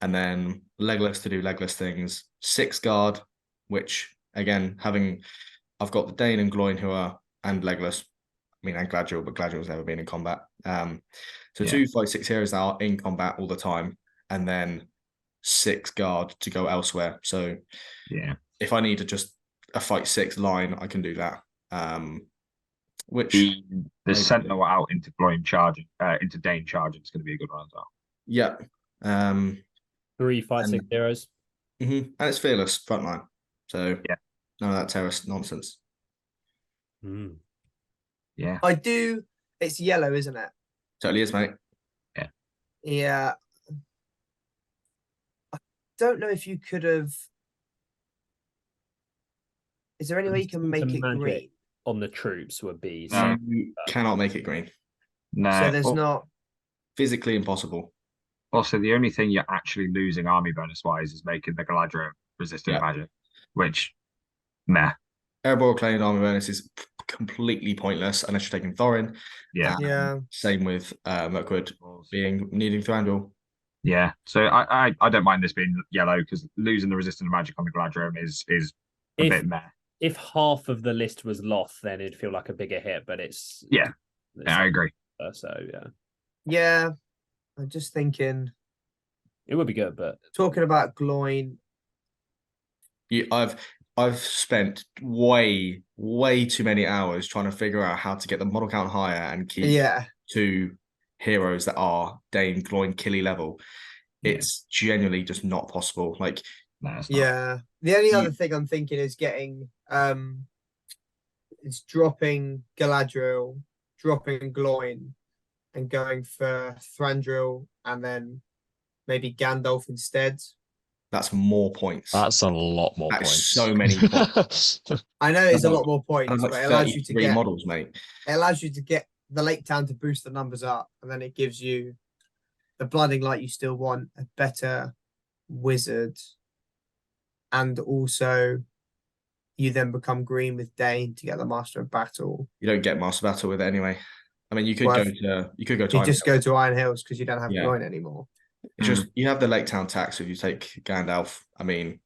And then Legolas to do Legolas things. 6 guard, which again, I've got the Dane and Gloin and Legolas. I mean, and Gladriel, but Gladriel's never been in combat. So 2 5 6 heroes that are in combat all the time, and then 6 guard to go elsewhere. So Yeah. if I need to just a fight 6 line, I can do that. Which the Sentinel out into Gloin charging, into Dane charging is going to be a good one as well. Yeah. 3 5 6 heroes. And it's fearless frontline. So yeah, none of that terrorist nonsense. Yeah. I do. It's yellow, isn't it? Totally is, mate. Yeah. Yeah. I don't know if you could have. Is there any way you can make it green? On the troops would be. No, you cannot make it green. No. So there's not. Physically impossible. Also, the only thing you're actually losing army bonus wise is making the Galadriel resistant magic, which, meh. Erebor claimed army bonus is completely pointless unless you're taking Thorin. Yeah. Same with Mirkwood needing Thranduil. Yeah. So I don't mind this being yellow because losing the resistant magic on the Galadriel is a bit meh. If half of the list was Loth, then it'd feel like a bigger hit, but it's I agree. So yeah, I'm just thinking it would be good, but talking about Gloin. I've spent way too many hours trying to figure out how to get the model count higher and keep 2 heroes that are Dane, Gloin, Killy level. It's genuinely just not possible. Like, no, it's not. Yeah, the only other thing I'm thinking is getting it's dropping Galadriel, dropping Gloin, and going for Thranduil, and then maybe Gandalf instead. That's more points. That's a lot more points. So many points. I know it's a lot more points, like but it allows you to get models, mate. It allows you to get the Lake Town to boost the numbers up, and then it gives you the Blinding Light you still want, a better wizard, and also you then become green with Dane to get the Master of Battle. You don't get Master of Battle with it anyway. I mean, you could go to go to Iron Hills because you don't have Gloin anymore. It's just you have the Lake Town tax if you take Gandalf. I mean,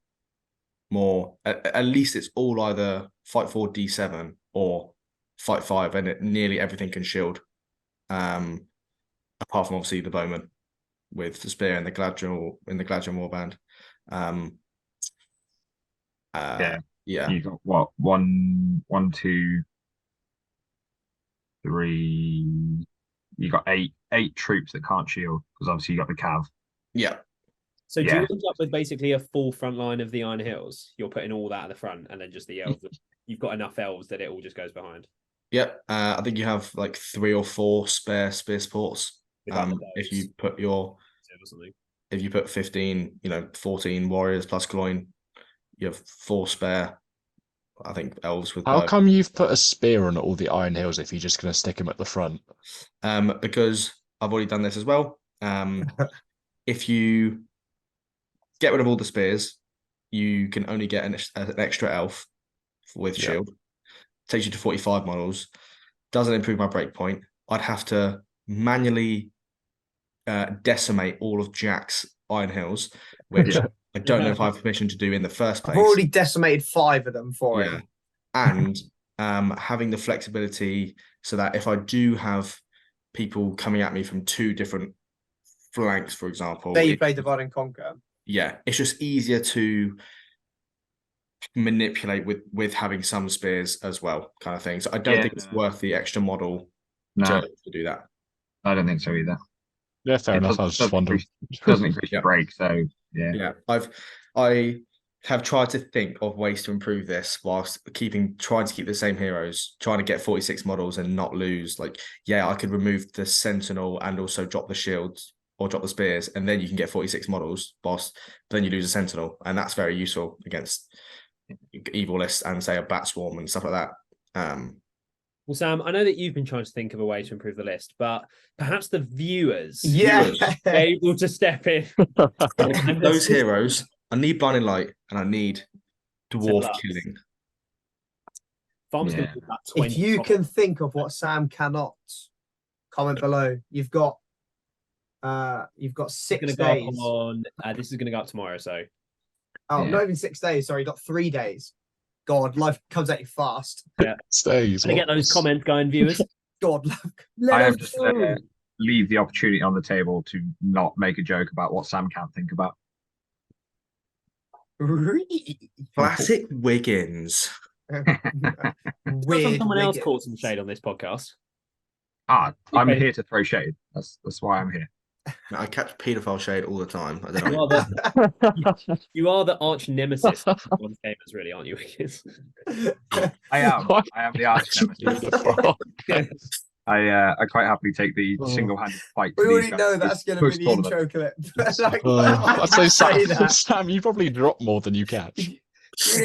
more at least it's all either fight 4 D7 or fight 5, and nearly everything can shield. Apart from obviously the bowman with the spear and the Galadriel warband. You got what 1, 2, 3. You got eight troops that can't shield because obviously you got the cav. Yeah. So do you end up with basically a full front line of the Iron Hills? You're putting all that at the front, and then just the elves. You've got enough elves that it all just goes behind. Yep. I think you have like 3 or 4 spare spear supports. If you put 15, 14 warriors plus Gloin, you have 4 spare. I think elves with. How come you've put a spear on all the Iron Hills if you're just going to stick them at the front? Because I've already done this as well. If you get rid of all the spears, you can only get an extra elf with shield. Takes you to 45 models. Doesn't improve my breakpoint. I'd have to manually decimate all of Jack's Iron Hills, which I don't know if I have permission to do in the first place. I've already decimated 5 of them for him. And having the flexibility so that if I do have people coming at me from 2 different flanks, for example. There you play Divide and Conquer. Yeah, it's just easier to manipulate with having some spears as well, kind of thing. So I don't think it's worth the extra model to do that. I don't think so either. Yeah, fair enough. I was just wondering. Doesn't increase your break, so yeah. I have tried to think of ways to improve this whilst trying to keep the same heroes, trying to get 46 models and not lose. Like, I could remove the Sentinel and also drop the shields or drop the spears, and then you can get 46 models, boss. Then you lose a Sentinel, and that's very useful against evil lists and say a Bat Swarm and stuff like that. Well, Sam, I know that you've been trying to think of a way to improve the list, but perhaps the viewers are able to step in. Those heroes, I need Blinding Light and I need Dwarf Killing. Farm's going to do that 20. If you can think of what Sam cannot, comment below. You've got 6 days. This is going to go up tomorrow, so. Not even 6 days. Sorry, you got 3 days. God, life comes at you fast. Yeah, stays. Get those comments going, viewers. God, I am just leave the opportunity on the table to not make a joke about what Sam can't think about. Classic Wiggins. Weird. Someone else Wiggins. caught some shade on this podcast. I'm Okay. here to throw shade. That's why I'm here. I catch paedophile shade all the time. I don't You know. are you are the arch nemesis of everyone's gamers, really, aren't you, Wiggins? I am the arch nemesis. I quite happily take the single-handed fight. We to already these know guys that's going to be the post-tournament. intro clip. Like, I'd say say Sam, that. Sam, you probably drop more than you catch. You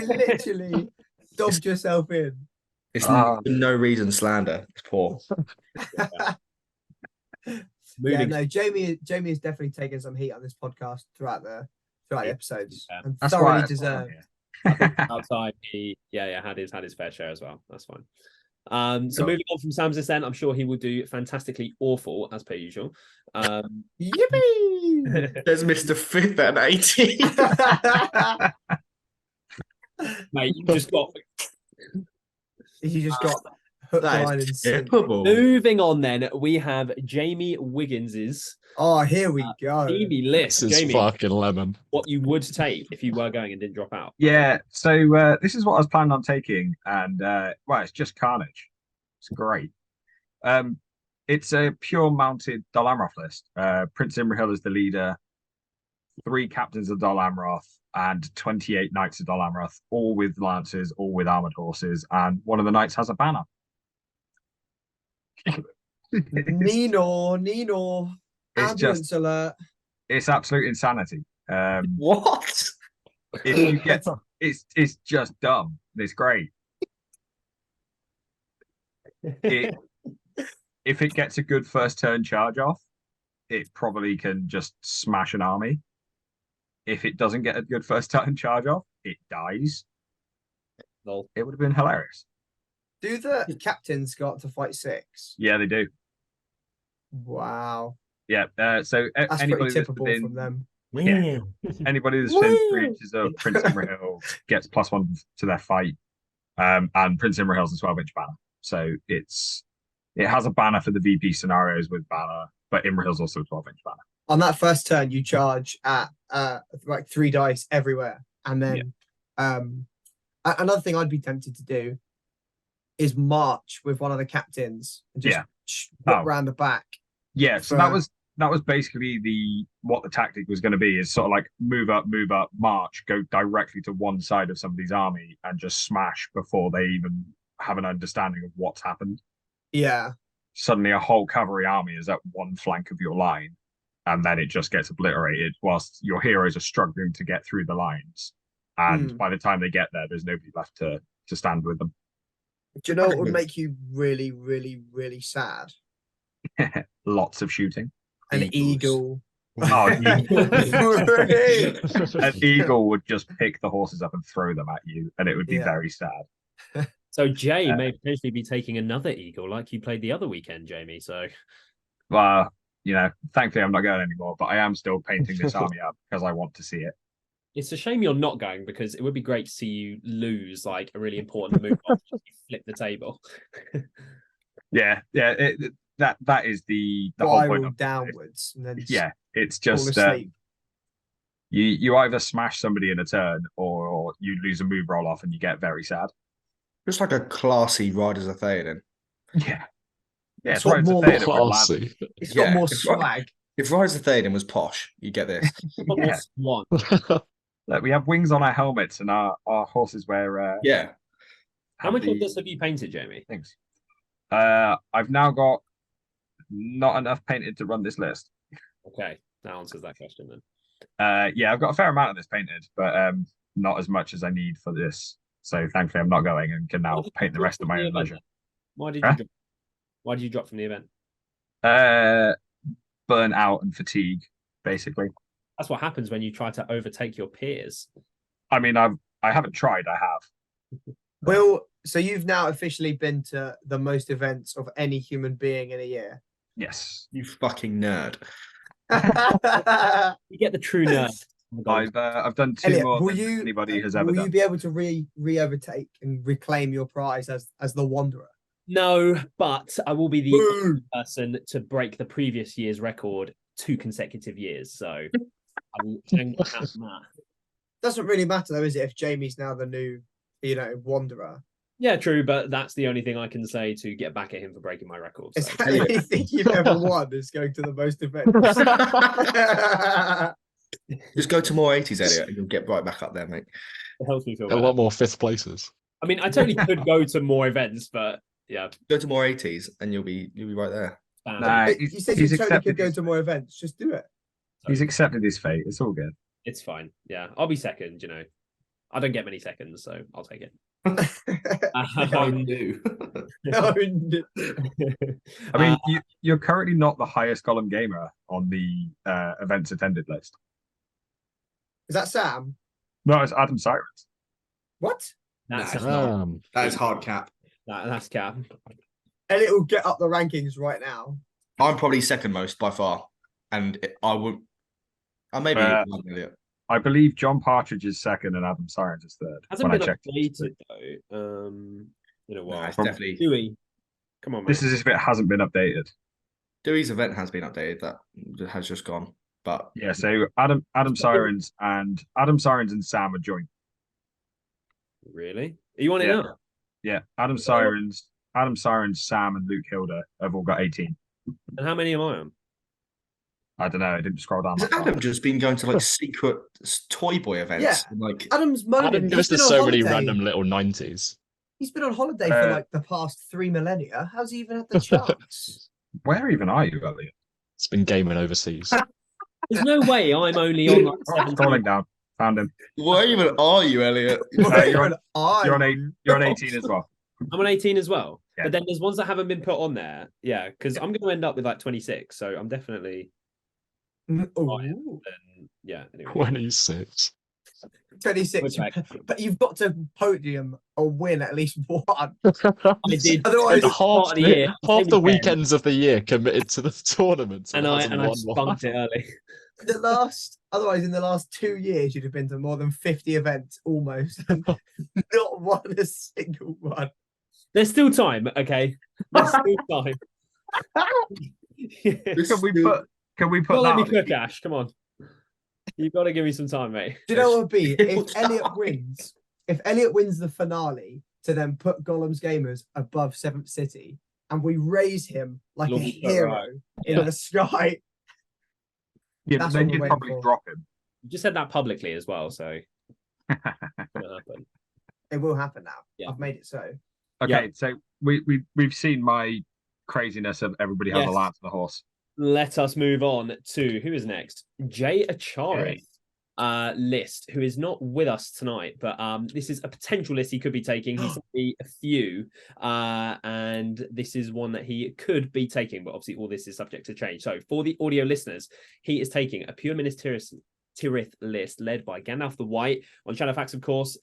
literally dobbed yourself in. It's no reason slander. It's poor. Yeah, no, Jamie has definitely taken some heat on this podcast throughout the episodes, and That's thoroughly why deserved. Outside, he had his fair share as well. That's fine. So moving on from Sam's descent, I'm sure he will do fantastically awful as per usual. Yippee! There's Mr. Fifth at 80. Mate, you just got hook, That line, is and sinker. terrible. moving on. Then we have Jamie Wiggins's Oh, here we go. TV list. This is Jamie, fucking lemon. what you would take if you were going and didn't drop out? Yeah, so this is what I was planning on taking, and it's just carnage. It's great. It's a pure mounted Dol Amroth list. Prince Imrahil is the leader, 3 captains of Dol Amroth, and 28 knights of Dol Amroth, all with lances, all with armored horses, and one of the knights has a banner. Nino, It's ambulance just alert. it's absolute insanity. What? If you get it's just dumb. It's great. If it gets a good first turn charge off, it probably can just smash an army. If it doesn't get a good first turn charge off, it dies. Lol. It would have been hilarious. Do the captains got to fight 6? Yeah, they do. Wow, Yeah. So that's anybody pretty that's typical within, from them. Yeah. anybody that's within 3 inches of Prince Imrahil gets +1 to their fight. And Prince Imrahil's a 12-inch banner. So it has a banner for the VP scenarios with banner, but Imrahil's also a 12-inch banner. On that first turn, you charge at like 3 dice everywhere, and then another thing I'd be tempted to do is march with one of the captains and just whip around the back. Yeah, so that was basically what the tactic was going to be, is sort of like move up, march, go directly to one side of somebody's army and just smash before they even have an understanding of what's happened. Yeah. Suddenly a whole cavalry army is at one flank of your line, and then it just gets obliterated whilst your heroes are struggling to get through the lines. And by the time they get there, there's nobody left to stand with them. Do you know what would make you really, really, really sad? Lots of shooting. An eagle. Oh, an eagle would just pick the horses up and throw them at you, and it would be very sad. So Jay may potentially be taking another eagle like you played the other weekend, Jamie. So, well, thankfully I'm not going anymore, but I am still painting this army up because I want to see it. It's a shame you're not going, because it would be great to see you lose like a really important move after you flip the table. Yeah. That is the whole point of downwards. And then it's just you either smash somebody in a turn or you lose a move roll off and you get very sad. Just like a classy Riders of Theoden. Yeah, it's got more classy. It's got more swag. If Riders of Theoden was posh, you get this. One. Look, we have wings on our helmets and our horses wear. How much of this have you painted, Jamie? Thanks. I've now got not enough painted to run this list. Okay, that answers that question then. I've got a fair amount of this painted, but not as much as I need for this. So thankfully, I'm not going and can now paint the rest of my own leisure. Why did you drop? Why did you drop from the event? Burn out and fatigue, basically. That's what happens when you try to overtake your peers. I mean, I haven't tried. I have. Will, so you've now officially been to the most events of any human being in a year. Yes. You fucking nerd. You get the true nerd. I've done 2 Elliot, more than anybody has ever done. Will you be able to re-overtake and reclaim your prize as the Wanderer? No, but I will be the only person to break the previous year's record 2 consecutive years. So I will hang on that. doesn't really matter though, is it? If Jamie's now the new, wanderer. Yeah, true, but that's the only thing I can say to get back at him for breaking my record. Is So. that the only thing you've ever won is going to the most events? Just go to more 80s, Elliot, and you'll get right back up there, mate. It helps me feel A better. lot more fifth places. I mean, I totally could go to more events, but yeah. Go to more 80s, and you'll be right there. Nah, You said you totally could go to more events. Just do it. He's accepted his fate. It's all good. It's fine. Yeah, I'll be second. I don't get many seconds, so I'll take it. I do. No. I mean, you're currently not the highest Gollum gamer on the events attended list. Is that Sam? No, it's Adam Sirens. What? That's That is hard cap. that's cap. Elliot will get up the rankings right now. I'm probably second most by far, and I would. I maybe Elliot. I believe John Partridge is second and Adam Sirens is third. Hasn't when been I checked. updated though. In a while. Nah, it's definitely Dewey, come on, mate. This is if it hasn't been updated. Dewey's event has been updated. That has just gone, but Yeah, so Adam Sirens and Sam are joint. Really? Are you on it Yeah. now? Yeah, Adam Sirens, Sam, and Luke Hilda have all got 18. And how many am I on? I don't know. I didn't scroll down. has that far. Adam just been going to like secret Toy Boy events? Yeah. And, like Adam's moaning. Adam goes to so many random little 90s. He's been on holiday for like the past 3 millennia. How's he even had the chance? Where even are you, Elliot? It's been gaming overseas. There's no way I'm only on like 7. Scrolling down. Found him. where even are you, Elliot? You're on 18 as well. I'm on 18 as well. Yeah. But then there's ones that haven't been put on there. Yeah, because I'm going to end up with like 26. So I'm definitely. Oh, Then, yeah. Anyway. 26. 26. We're back. But you've got to podium or win at least one. I did. Otherwise, And half of the year, half same the weekend. weekends of the year committed to the tournament. And I hasn't won one. spunked it early. Otherwise, in the last 2 years, you'd have been to more than 50 events almost, and not won a single one. There's still time, okay? There's still time. Can we put Don't let that me on cook, the- Ash. Come on. You've got to give me some time, mate. Do you know what would be if Elliot wins? If Elliot wins the finale to then put Gollum's Gamers above 7th City, and we raise him like Lord a of hero in Yeah. the sky. Yeah, That's then what you'd we're probably waiting for. drop him. You just said that publicly as well, so it's gonna happen. It will happen now. Yeah. I've made it so. Okay, so we've seen my craziness of everybody has Yes. a lance and a horse. Let us move on to who is next? Jay Achari. List, who is not with us tonight, but this is a potential list he could be taking. He's sent me a few, and this is one that he could be taking, but obviously all this is subject to change. So for the audio listeners, he is taking a pure Tirith list led by Gandalf the White on Shadowfax, of course.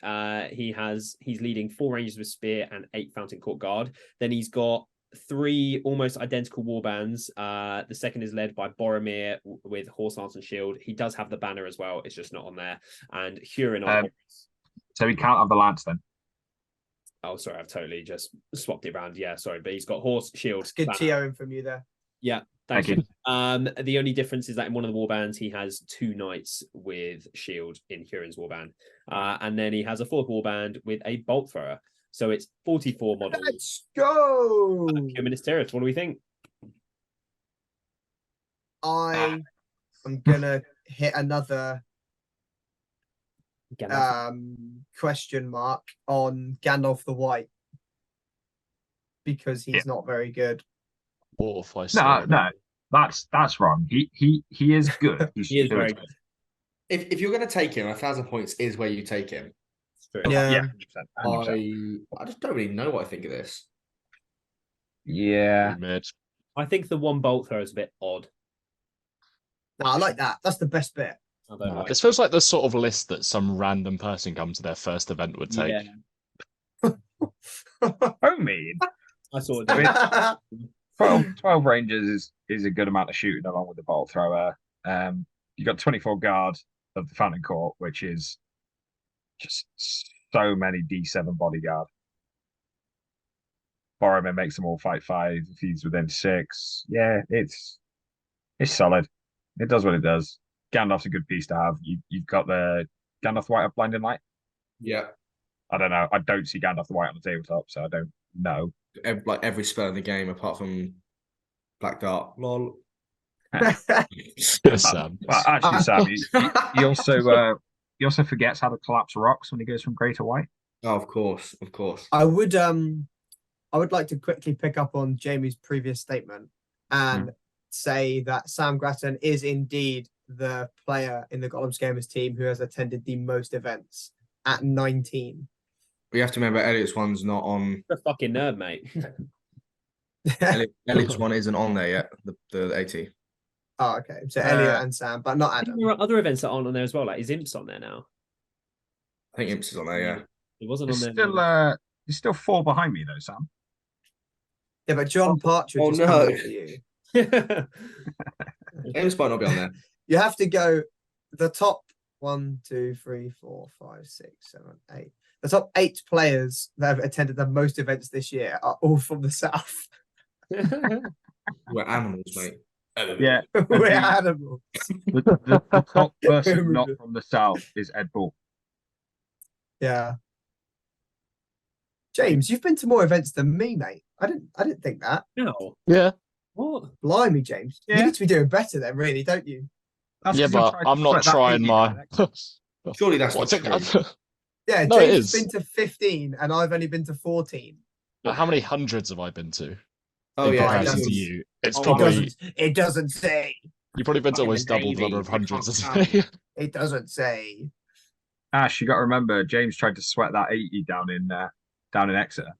He's leading 4 Rangers with Spear and 8 Fountain Court Guard. Then he's got 3 almost identical warbands. The second is led by Boromir with Horse, Lance, and Shield. He does have the banner as well. It's just not on there. And Huron on. So he can't have the lance then. Oh, sorry, I've totally just swapped it around. Yeah, sorry, but he's got Horse, Shield. It's good banner. TOing from you there. Yeah, thank you. The only difference is that in one of the warbands, he has 2 knights with Shield in Huron's warband. And then he has a 4th warband with a bolt thrower. So it's 44 models. Let's go. Pure Tirith. What do we think? I am gonna hit another question mark on Gandalf the White because he's not very good. No, that's wrong. He is good. He is very good. If you're going to take him, 1,000 points is where you take him. Yeah. 100%. I just don't really know what I think of this. Yeah. I think the one bolt throw is a bit odd. No, I like that. That's the best bit. I don't like This feels like the sort of list that some random person come to their first event would take. Yeah, I mean, I saw I it. mean, 12 Rangers is a good amount of shooting along with the bolt thrower. You got 24 guard of the Fountain Court, which is just so many D7 bodyguard. Boromir makes them all fight 5 if he's within 6. Yeah, it's solid. It does what it does. Gandalf's a good piece to have. You've got the Gandalf the White have Blinding Light? Yeah. I don't know. I don't see Gandalf the White on the tabletop, so I don't know. Every spell in the game apart from Black Dart. Lol. Sam. Well, actually, Sam, he also forgets how to collapse rocks when he goes from grey to white. Oh, of course. I would like to quickly pick up on Jamie's previous statement and say that Sam Grattan is indeed the player in the Gollum's Gamers team who has attended the most events at 19. We have to remember Elliot's one's not on. You're a fucking nerd, mate. Elliot's one isn't on there yet. The 80. Oh, okay. So Elliot and Sam, but not Adam. There are other events that aren't on there as well. Like, is Imps on there now? I think Imps is on there. Yeah. It wasn't on there. He's still 4 behind me though, Sam. Yeah, but John Partridge is coming for you. Imps might not be on there. You have to go the top 1, 2, 3, 4, 5, 6, 7, 8. The top 8 players that have attended the most events this year are all from the south. We're animals, mate. Yeah, We're animals. the top person not from the south is Ed Bull. Yeah. James, you've been to more events than me, mate. I didn't think that. No. Yeah. What? Blimey, James. Yeah. You need to be doing better then, really, don't you? That's Yeah, 'cause you're but trying to I'm not sweat that trying 80 my. down. Surely that's not What's it? true. Yeah, No, it James has is. been to 15 and I've only been to 14. But how many hundreds have I been to? Oh in yeah, comparison doesn't- to you, it's Oh, probably It doesn't say. you've probably been to Fucking almost double the number of Navy, hundreds. we As can't me. It doesn't say. Ash, you got to remember, James tried to sweat that 80 down in Exeter.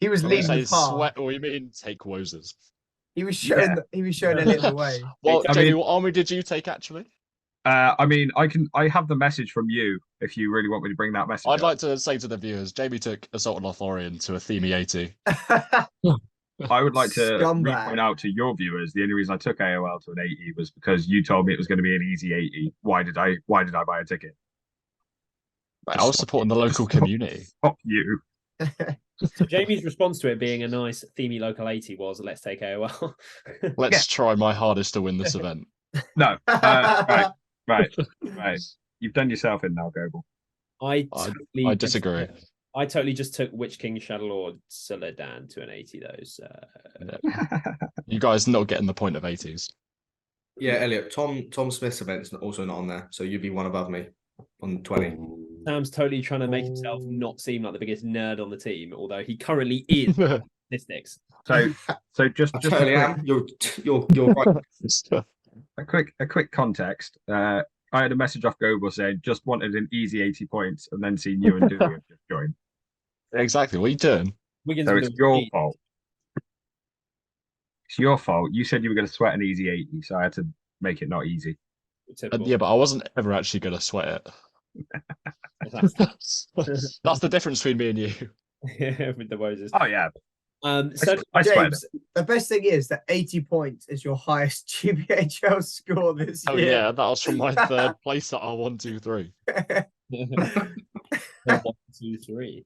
He was When you leading say the path. sweat, or you mean take wozers? He was showing. Yeah. He was showing a little way. Well, I Jamie, mean- what army did you take actually? I mean, I have the message from you if you really want me to bring that message. I'd up. like to say to the viewers, Jamie took Assault on Lothlorien to a Themey 80. I would like to Scumbag. point out to your viewers the only reason I took AOL to an 80 was because you told me it was going to be an easy 80. Why did I buy a ticket? I was supporting the local community. Fuck you. So Jamie's response to it being a nice themey local 80 was, let's take AOL. Let's try my hardest to win this event. No. Right. You've done yourself in now, Goble. I disagree. I totally just took Witch King Shadowlord Soladan to an 80 though. So You guys not getting the point of 80s. Yeah, Elliot. Tom Smith's event's also not on there, so you'd be one above me on 20. Sam's totally trying to make himself not seem like the biggest nerd on the team, although he currently is. Statistics. So just I totally am. You're right. a quick context. I had a message off Goble saying just wanted an easy 80 points, and then seen you and Dewey have just joined. Exactly. What are you doing? Wiggins So was it's your doing fault. It's your fault. You said you were going to sweat an easy 80, so I had to make it not easy. typical. Yeah, but I wasn't ever actually going to sweat it. That's the difference between me and you. With the Moses. Oh yeah, So I sweat James, the best thing is that 80 points is your highest GBHL score this Oh year. yeah, that was from my third place at R1, 2, 3. 1, 2, 3.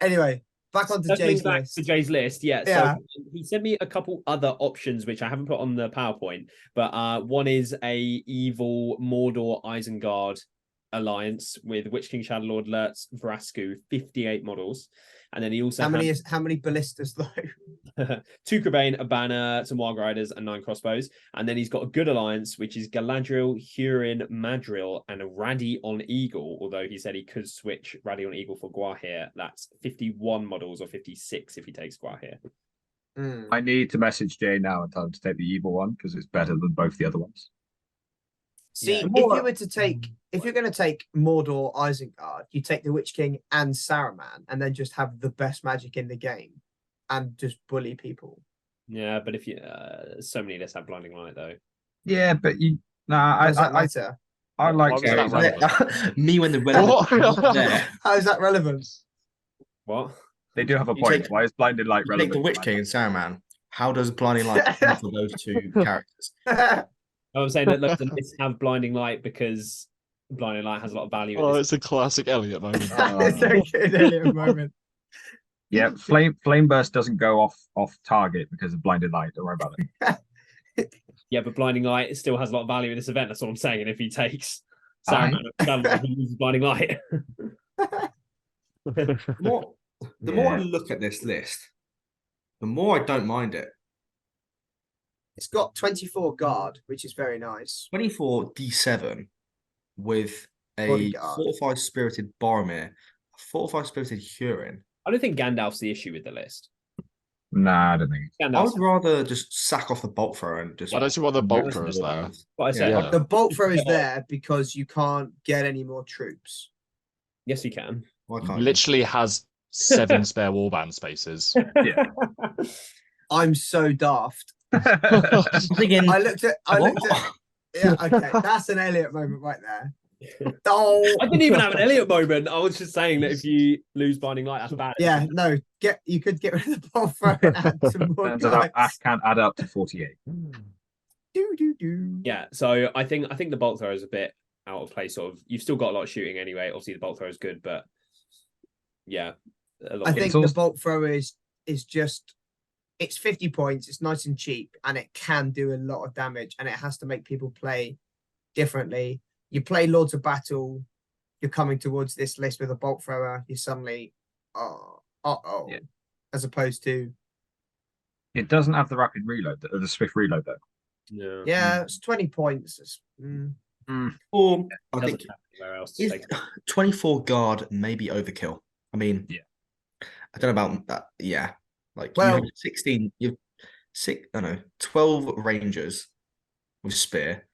Anyway, back onto Circling Jay's back list. to Jay's list, yeah. Yeah. So he sent me a couple other options which I haven't put on the PowerPoint, but one is a evil Mordor Isengard alliance with Witch King Shadowlord, Lurtz, Vrasku, 58 models, and then he also How many ballistas though? 2 Crebain, a banner, some Wild Riders, and 9 crossbows. And then he's got a good alliance, which is Galadriel, Hurin, Madril, and a Raddy on Eagle. Although he said he could switch Raddy on Eagle for Guahir. That's 51 models or 56 if he takes Guahir. I need to message Jay now and tell him to take the evil one because it's better than both the other ones. See, Yeah. if you were to take, if you're going to take Mordor Isengard, you take the Witch King and Saruman, and then just have the best magic in the game, and just bully people. Yeah, but if you so many lists have Blinding Light though. Yeah, but you. Nah, Does that matter? I like. Why was that relevant? Me when the relevant there. How is that relevant? What? They do have a You point. take- Why is blinded light You take relevant? the Witch King and Saruman. How does Blinding Light come for those two characters? I'm saying that look, the lists have Blinding Light because Blinding Light has a lot of value. Oh, in it's a classic Elliot moment. It's a good alien moment. Yeah, flame burst doesn't go off target because of blinded light. Don't worry about it. Yeah, but Blinding Light still has a lot of value in this event. That's what I'm saying. And if he takes Aye. Saruman, he loses Blinding Light. The more I look at this list, the more I don't mind it. It's got 24 guard, which is very nice. 24 D7 with a Bodyguard. fortified spirited Boromir, a fortified spirited Hurin. I don't think Gandalf's the issue with the list. Nah, I don't think. I Gandalf's would rather just sack off the bolt thrower and just. I don't see what the bolt rest thrower is the there. warbands. what I said. Yeah. The bolt throw is there because you can't get any more troops. Yes, you can. Why can't you? Literally has 7 spare warband spaces. Yeah. I'm so daft. I'm thinking, I looked at. Yeah, okay, that's an Elliot moment right there. Oh, I didn't even have an Elliot moment. I was just saying that if you lose Blinding Light, that's bad. yeah, no, you could get rid of the bolt throw and add some more Turns out guys. Ash can't add up to 48. Do. Yeah, so I think the bolt thrower is a bit out of place. Sort of, you've still got a lot of shooting anyway. Obviously, the bolt thrower is good, but yeah, a lot I of think also- the bolt throw is just it's 50 points. It's nice and cheap, and it can do a lot of damage. And it has to make people play differently. You play Lords of Battle, you're coming towards this list with a bolt thrower. You're suddenly, Yeah. as opposed to It doesn't have the rapid reload, the swift reload though. yeah, it's 20 points. or I Doesn't think have anywhere else to is take. 24 guard maybe overkill. I mean, Yeah. I don't know about that. Yeah, like you Well- have 16, you have 12 rangers with spear,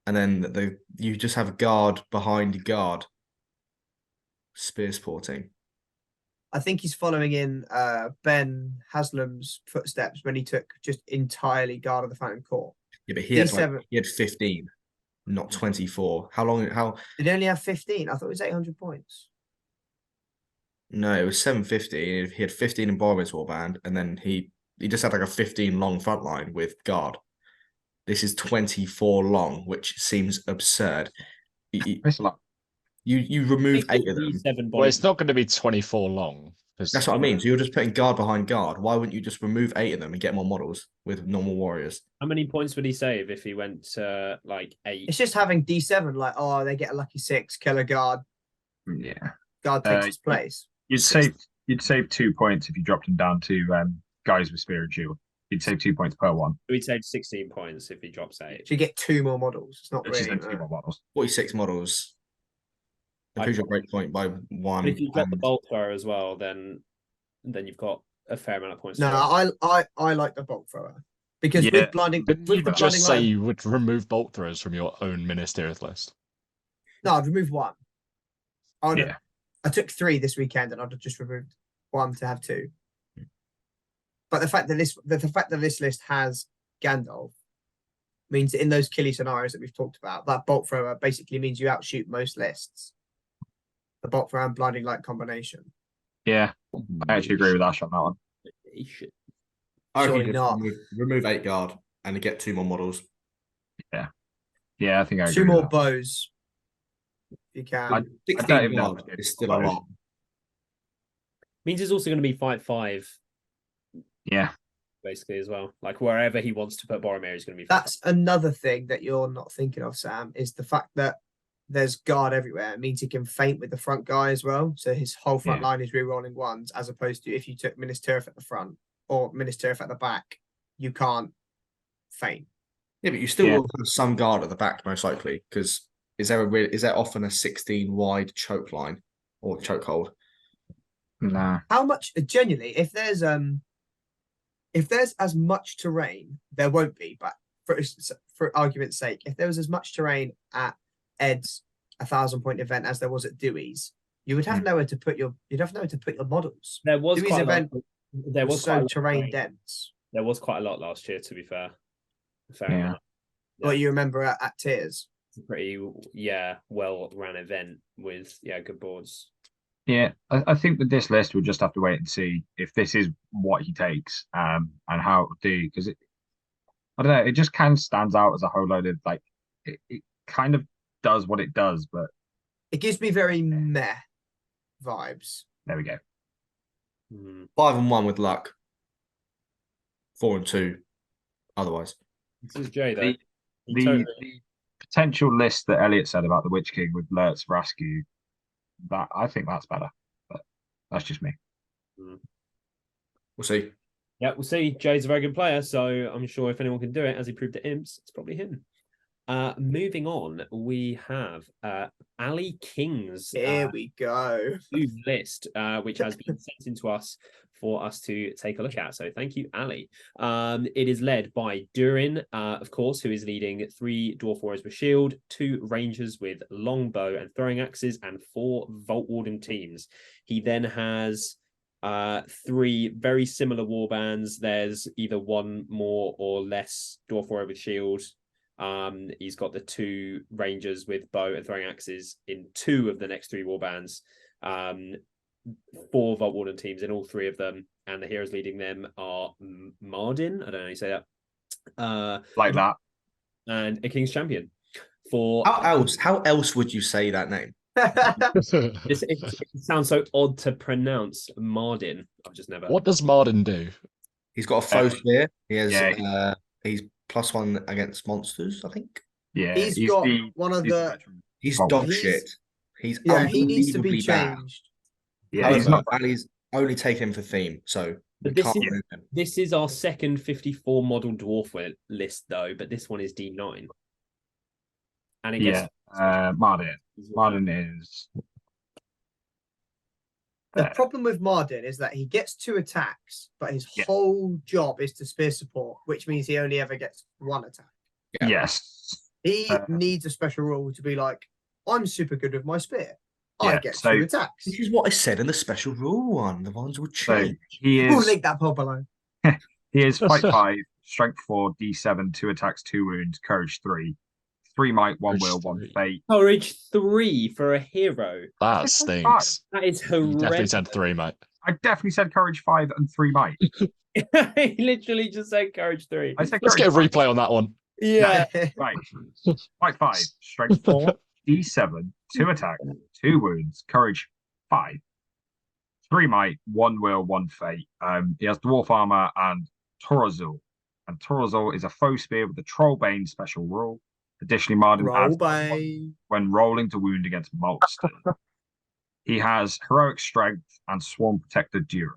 and then you just have guard behind guard, spear sporting. I think he's following in Ben Haslam's footsteps when he took just entirely guard of the Phantom Court. Yeah, but he had D7. he had 15, not 24. How long? How? Did he only have 15? I thought it was 800 points. No, it was 750. He had 15 in Boromir's warband, and then he just had like a 15 long front line with guard. This is 24 long, which seems absurd. It's a lot. You remove 8 of them. Well, it's not going to be 24 long. That's what I mean. So you're just putting guard behind guard. Why wouldn't you just remove 8 of them and get more models with normal warriors? How many points would he save if he went to like 8? It's just having D7, like, oh, they get a lucky 6, killer guard, Yeah. guard takes its place. You'd save 2 points if you dropped him down to guys with spear and shield. You'd save 2 points per one. We'd save 16 points if he drops 8. So you get 2 more models. It's not Which is really. then 2 more models. 46 models. Improves your break point by 1. But if you drop the and- bolt thrower as well, then you've got a fair amount of points. No, to drop. I like the bolt thrower because Yeah. with blinding, Didn't with you the just blinding say light, you would remove bolt throws from your own Ministerial list? no, I'd remove 1. Yeah. I took 3 this weekend, and I'd have just removed 1 to have 2. But the fact that this list has Gandalf means that in those killy scenarios that we've talked about, that bolt thrower basically means you outshoot most lists. The bolt thrower and blinding light combination. Yeah. I actually agree with Ash on that one. He should. I reckon Surely you not. just remove 8 guard and get 2 more models. Yeah, I think I agree. 2 with more that. bows. If you can. I don't 16 even know guard if is still a it's lot. Means it's also going to be fight 5 Yeah. basically as well. Like wherever he wants to put Boromir is going to be. That's another thing that you're not thinking of, Sam, is the fact that there's guard everywhere. It means he can feint with the front guy as well. So his whole front Yeah. line is re-rolling 1s, as opposed to if you took Minas Tirith at the front or Minas Tirith at the back, you can't feint. Yeah, but you still Yeah. will have some guard at the back, most likely, because is there often a 16 wide choke line or choke hold? Nah. How much genuinely, if there's as much terrain, there won't be, but for argument's sake, if there was as much terrain at Ed's 1,000-point event as there was at Dewey's, you would have nowhere to put your models. There was Dewey's quite a lot. event There was quite a so lot of terrain rain. dense. There was quite a lot last year, to be fair. Fair Yeah. enough. What you remember at Tears. Pretty well ran event with good boards. Yeah, I think with this list, we'll just have to wait and see if this is what he takes and how it will do. Because I don't know, it just kind of stands out as a whole load of like, it kind of does what it does, but It gives me very meh vibes. there we go. 5 and 1 with luck. 4 and 2 otherwise. This is Jay, though. The, the potential list that Elliot said about the Witch King with Lurtz, Rascu, that I think that's better. But that's just me. We'll see. Yeah, we'll see. Jay's a very good player, so I'm sure if anyone can do it, as he proved at Imps, it's probably him. Moving on, we have Ali King's Here we go. list, which has been sent into us for us to take a look at. So thank you, Ali. It is led by Durin, of course, who is leading 3 Dwarf Warriors with Shield, 2 Rangers with Longbow and Throwing Axes, and 4 Vault Warden teams. He then has 3 very similar warbands. There's either 1 more or less Dwarf Warrior with Shield. He's got the 2 Rangers with Bow and Throwing Axes in 2 of the next 3 warbands. 4 Vault Warden teams in all 3 of them, and the heroes leading them are Mardin, I don't know how you say that. Like that. And a King's Champion. For How else would you say that name? it sounds so odd to pronounce. Mardin. I've just never. What does Marden do? He's got a foe spear. He has he's +1 against monsters, I think. Yeah, he's got one of the. He's dog shit. He's he needs to be changed. Yeah, he's not. Ali's only taken him for theme, so this is our second 54 model dwarf list though, but this one is D9. And it gets Mardin. Mardin is. The problem with Mardin is that he gets 2 attacks, but his whole job is to spear support, which means he only ever gets 1 attack. Yeah. Yes. He needs a special rule to be like, I'm super good with my spear. I get 2 attacks. This is what I said in the special rule one. The ones will change. So he is. We'll link that poll below. He is fight 5, strength 4, D7, 2 attacks, 2 wounds, courage 3, 3 might, 1 will, 1 fate. Courage 3 for a hero. That stinks. That is You horrendous. definitely said 3, mate. I definitely said courage 5 and 3 might. He literally just said courage 3. I said Let's get a courage replay on that one. Yeah. Right. Fight 5, strength 4, D7, 2 attack, 2 wounds, courage 5, 3 might, 1 will, 1 fate. He has dwarf armor and Torazul. And Torazul is a foe spear with the Trollbane special rule. Additionally, Mardin adds when rolling to wound against monsters. He has heroic strength and Swarm Protector Dura.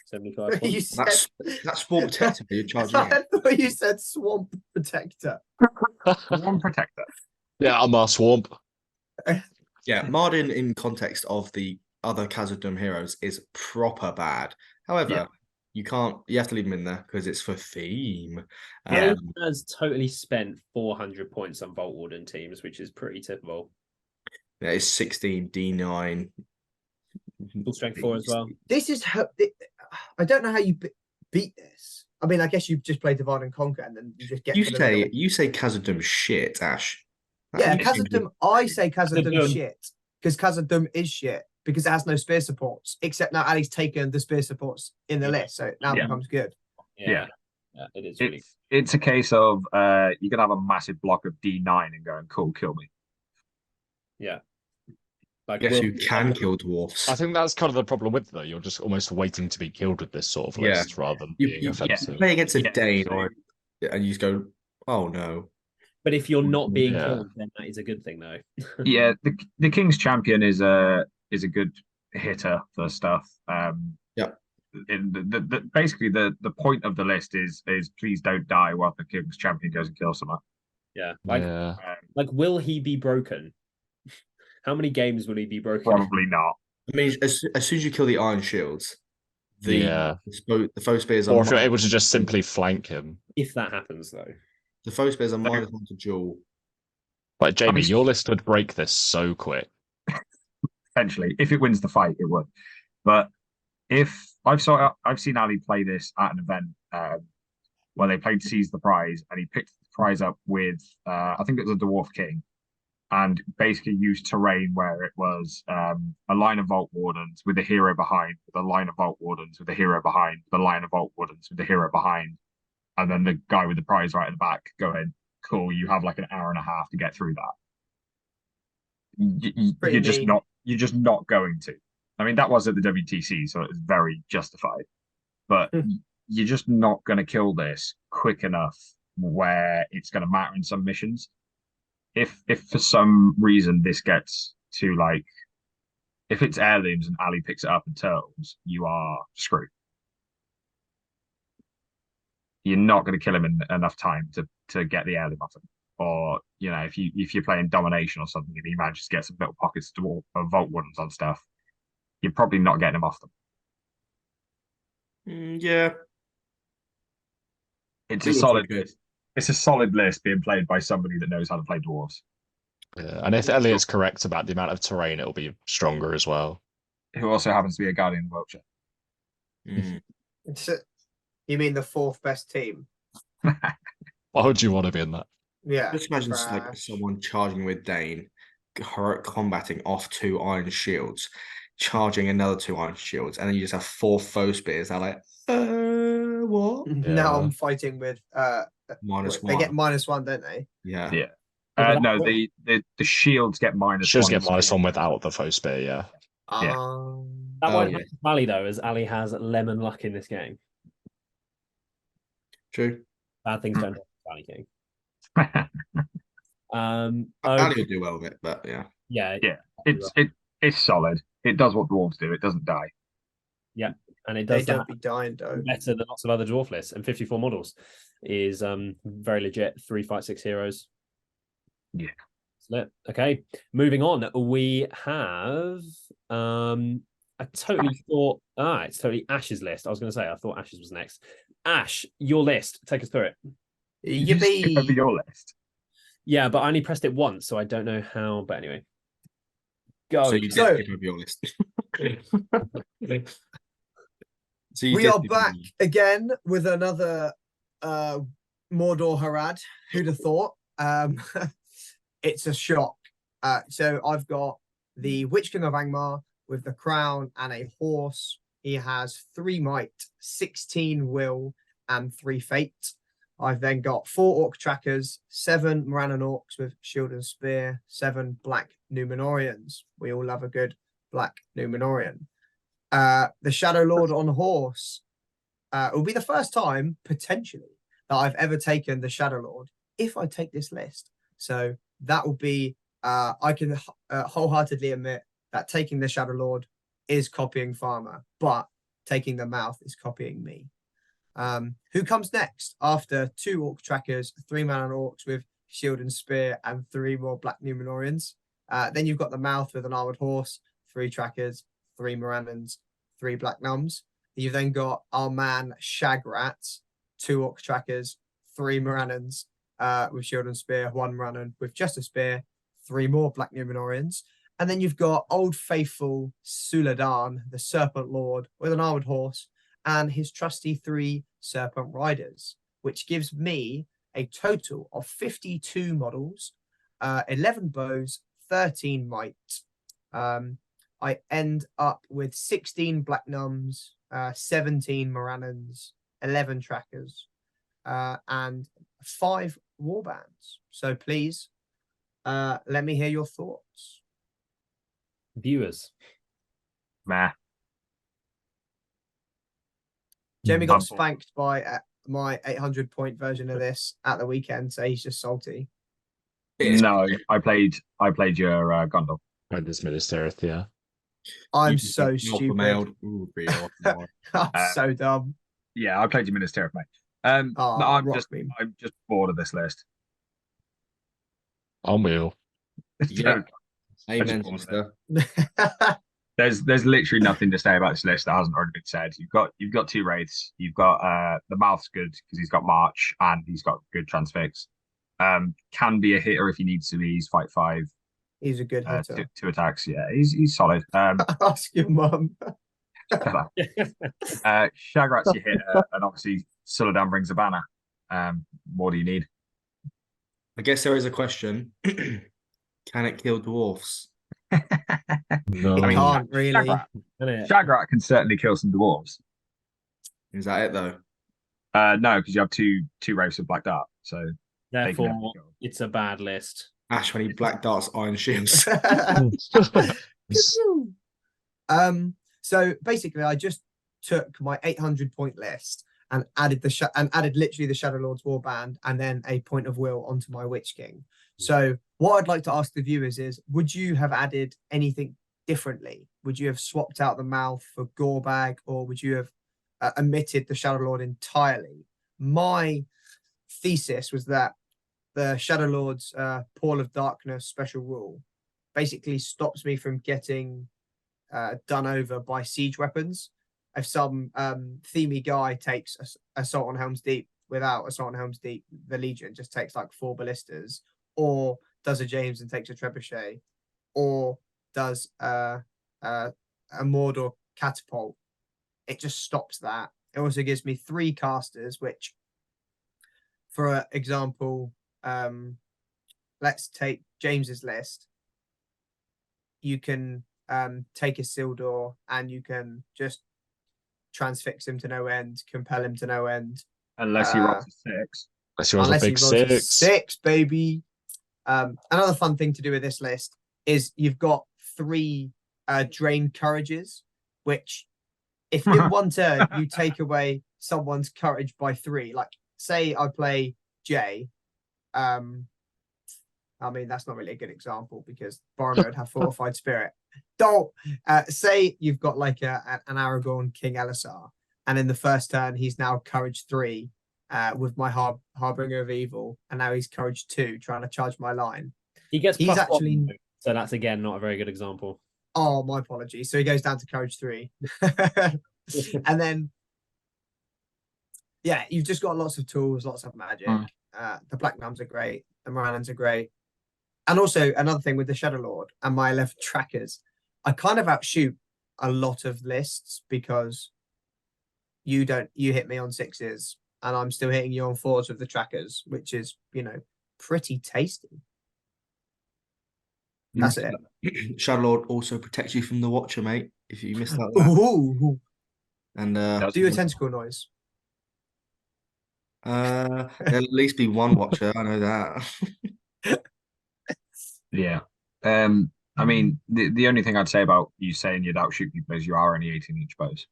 75 That's Swarm Protector. You're charging I thought you said Swamp Protector. Swarm Protector. Yeah, I'm a swamp. Yeah, Mardin in context of the other Khazad-dûm heroes is proper bad. However, you have to leave him in there because it's for theme. He has totally spent 400 points on Vault Warden teams, which is pretty typical. Yeah, it's 16, D9. Full strength 4 as well. This is I don't know how you beat this. I mean, I guess you just play Divide and Conquer and then you just get. You say Khazad-dûm shit, Ash. Yeah, Khazad-dûm. I say Khazad-dûm shit because Khazad-dûm is shit because it has no spear supports. Except now Ali's taken the spear supports in the list, so it now becomes good. Yeah, it is. Really... It's a case of you can have a massive block of D9 and going, cool, kill me. Yeah. I guess you can kill dwarfs. I think that's kind of the problem with it, though. You're just almost waiting to be killed with this sort of list rather than being offensive. You play against a Dane and you just go, oh no. But if you're not being killed, then that is a good thing, though. Yeah, the King's Champion is a good hitter for stuff. Basically the point of the list is please don't die while the King's Champion goes and kills someone. Yeah, like will he be broken? How many games will he be broken? Probably not. I mean, as soon as you kill the Iron Shields, the foe spears are. Or if you're able to just simply flank him. If that happens, though. The foe spears are -1 to duel. But Jamie, your list would break this so quick. Potentially, if it wins the fight, it would. But if I've seen Ali play this at an event where they played Seize the Prize, and he picked the prize up with I think it was a Dwarf King, and basically used terrain where it was a line of Vault Wardens with a hero behind, with a line of Vault Wardens with a hero behind, with a line of Vault Wardens with a hero behind, and then the guy with the prize right at the back going, cool, you have like an hour and a half to get through that. You're just not going to. I mean, that was at the WTC, so it was very justified. But you're just not going to kill this quick enough where it's going to matter in some missions. If for some reason this gets to like, if it's heirlooms and Ali picks it up and turtles, you are screwed. You're not going to kill him in enough time to get the heirloom off him. Or if you're playing domination or something, and he manages to get some little pockets of vault ones on stuff, you're probably not getting him off them. Yeah, It's a solid list. It's a solid list being played by somebody that knows how to play dwarves. Yeah, and if Elliot's correct about the amount of terrain, it'll be stronger as well. Who also happens to be a Guardian of Wiltshire. You mean the fourth best team? Why would you want to be in that? Yeah. Just imagine like someone charging with Dane, combating off 2 iron shields, charging another 2 iron shields, and then you just have 4 foe spears. They're like, what? Now I'm fighting with -1. They get -1, don't they? Yeah. Yeah. No, the shields get -1. Shields get -1 without the foe spear, yeah. That won't happen to Ali though, as Ali has lemon luck in this game. True. Bad things don't happen to Ali King. Ali would do well with it, but yeah. Yeah. It's solid. It does what dwarves do. It doesn't die. Yeah, and it does They don't be dying though. better than lots of other dwarf lists. And 54 models is very legit. 3 fight 6 heroes. Yeah. Okay, moving on. We have I totally thought it's totally Ash's list. I was going to say I thought Ash's was next. Ash, your list. Take us through it. Yippee! Over your list. Yeah, but I only pressed it once, so I don't know how. But anyway, go. So you did skip over your list. We are back again with another Mordor Harad. Who'd have thought? It's a shock. So I've got the Witch King of Angmar with the crown and a horse. He has 3 might, 16 will, and 3 fate. I've then got 4 orc trackers, 7 Morannon orcs with shield and spear, 7 black Numenorians. We all love a good black Numenorian. The Shadow Lord on horse. It will be the first time, potentially, that I've ever taken the Shadow Lord if I take this list. So that will be, I can wholeheartedly admit that taking the Shadow Lord is copying Farmer, but taking the mouth is copying me. Who comes next after 2 orc trackers, 3 man orcs with shield and spear, and 3 more black Numenorians? Then you've got the mouth with an armored horse, 3 trackers, 3 Morannons, 3 black nums. You've then got our man Shagrat, 2 orc trackers, 3 Morannons with shield and spear, 1 Morannon with just a spear, 3 more black Numenorians. And then you've got Old Faithful Suladan, the Serpent Lord, with an armored horse, and his trusty 3 Serpent Riders, which gives me a total of 52 models, 11 bows, 13 might. I end up with 16 black nums, 17 Morannons, 11 trackers, and 5 warbands. So please, let me hear your thoughts. Viewers. Meh. Jamie got spanked by my 800-point version of this at the weekend, so he's just salty. No, I played your Gondor. I just Minister, yeah. I'm so stupid. I'm so dumb. Yeah, I played your Minas Tirith, mate. No, I'm just bored of this list. I'm real. Yeah. Amen, sister. There's literally nothing to say about this list that hasn't already been said. You've got 2 wraiths. You've got the mouth's good because he's got march and he's got good transfix. Can be a hitter if he needs to be. He's fight 5. He's a good hitter. 2 attacks. Yeah, he's solid. Ask your mum. Shagrat's your hitter, and obviously Suladan brings a banner. What do you need? I guess there is a question. Can it kill dwarfs? No. I can't really. Shagrat can certainly kill some dwarves. Is that it though? No, because you have two wraiths of black dart. So therefore, it's a bad list. Ash when he black darts iron shields. So basically, I just took my 800-point list and added literally the Shadow Lord's Warband and then a Point of Will onto my Witch King. So what I'd like to ask the viewers is, would you have added anything differently? Would you have swapped out the mouth for Gorbag, or would you have omitted the Shadow Lord entirely? My thesis was that the Shadow Lord's Paul of Darkness special rule basically stops me from getting done over by siege weapons. If some themey guy takes Assault on Helm's Deep without Assault on Helm's Deep, the Legion just takes like 4 ballistas, or does a James and takes a trebuchet, or does a Mordor catapult, it just stops that. It also gives me 3 casters, which, for example, let's take James's list. You can take a Sildor and you can just transfix him to no end, compel him to no end. Unless he rolls a 6. Unless he rolls a big 6. 6, baby. Another fun thing to do with this list is you've got 3 drained courages, which if in one turn you take away someone's courage by 3, like say I play Jay, I mean that's not really a good example because Boromir would have Fortified Spirit. Don't say you've got like an Aragorn King Elisar, and in the first turn he's now courage 3 with my Harbinger of Evil, and now he's courage 2 trying to charge my line. He's actually 1, so that's again not a very good example. Oh, my apologies. So he goes down to courage 3. And then yeah, you've just got lots of tools, lots of magic. The Black Gnomes are great, the Morannons are great. And also another thing with the Shadow Lord and my 11 trackers, I kind of outshoot a lot of lists because you hit me on 6s and I'm still hitting you on 4s with the trackers, which is, pretty tasty. That's it. Shadow Lord also protects you from the Watcher, mate, if you missed that. Ooh. And do your tentacle noise. There'll at least be one Watcher, I know that. Yeah. I mean, the only thing I'd say about you saying you'd outshoot people is you are only 18-inch bows.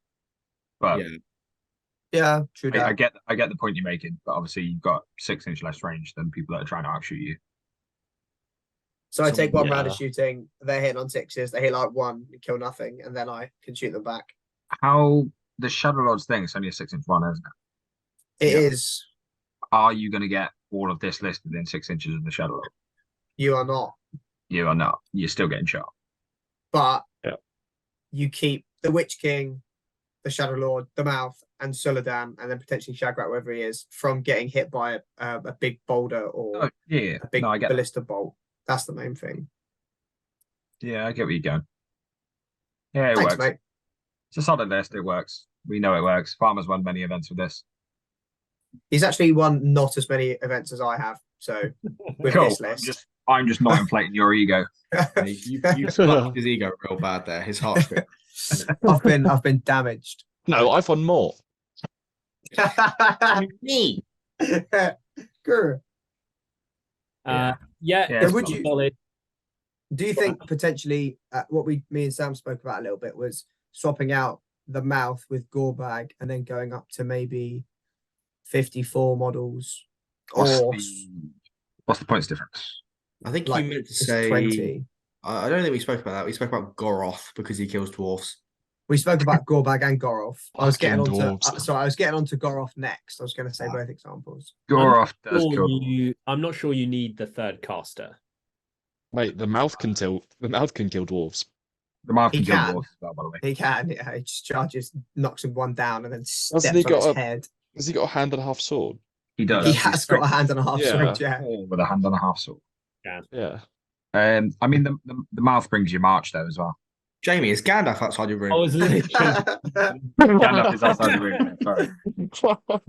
But yeah, true. I get the point you're making, but obviously you've got 6-inch less range than people that are trying to outshoot you. So I take 1 round of shooting, they're hitting on 6s, they hit like 1, you kill nothing, and then I can shoot them back. How the Shadow Lord's thing, it's only a 6-inch one, isn't it? It is. Are you going to get all of this list within 6 inches of the Shadow Lord? You are not. You are not. You're still getting shot. But you keep the Witch King, the Shadow Lord, the Mouth, and Suladan, and then potentially Shagrat, wherever he is, from getting hit by a big boulder or a big ballista bolt. That's the main thing. Yeah, I get where you're going. Yeah, it Thanks, works. mate. It's a solid list. It works. We know it works. Farmer's won many events with this. He's actually won not as many events as I have. So with this list, I'm just not inflating your ego. You fucked his ego real bad there. His heartstrings. I've been damaged. No, I've won more. Me. Good. Would you solid. Do you think potentially what me and Sam spoke about a little bit was swapping out the Mouth with Gorbag and then going up to maybe 54 models? What's the points difference? I think you meant to say 20. I don't think we spoke about that. We spoke about Goroth because he kills dwarfs. We spoke about Gorbag and Goroth. I was getting onto Goroth next. I was going to say both examples. Goroth does kill. I'm not sure you need the 3rd caster. Wait, the mouth can kill dwarves. The Mouth can kill dwarves as well, by the way. He can. Yeah, he just charges, knocks him 1 down, and then steps on his head. Has he got a hand and a half sword? He does. He has got a hand and a half sword. Yeah, with a hand and a half sword. Yeah. I mean, the Mouth brings you March though as well. Jamie, is Gandalf outside your room? I was literally Gandalf is outside the room. Sorry, that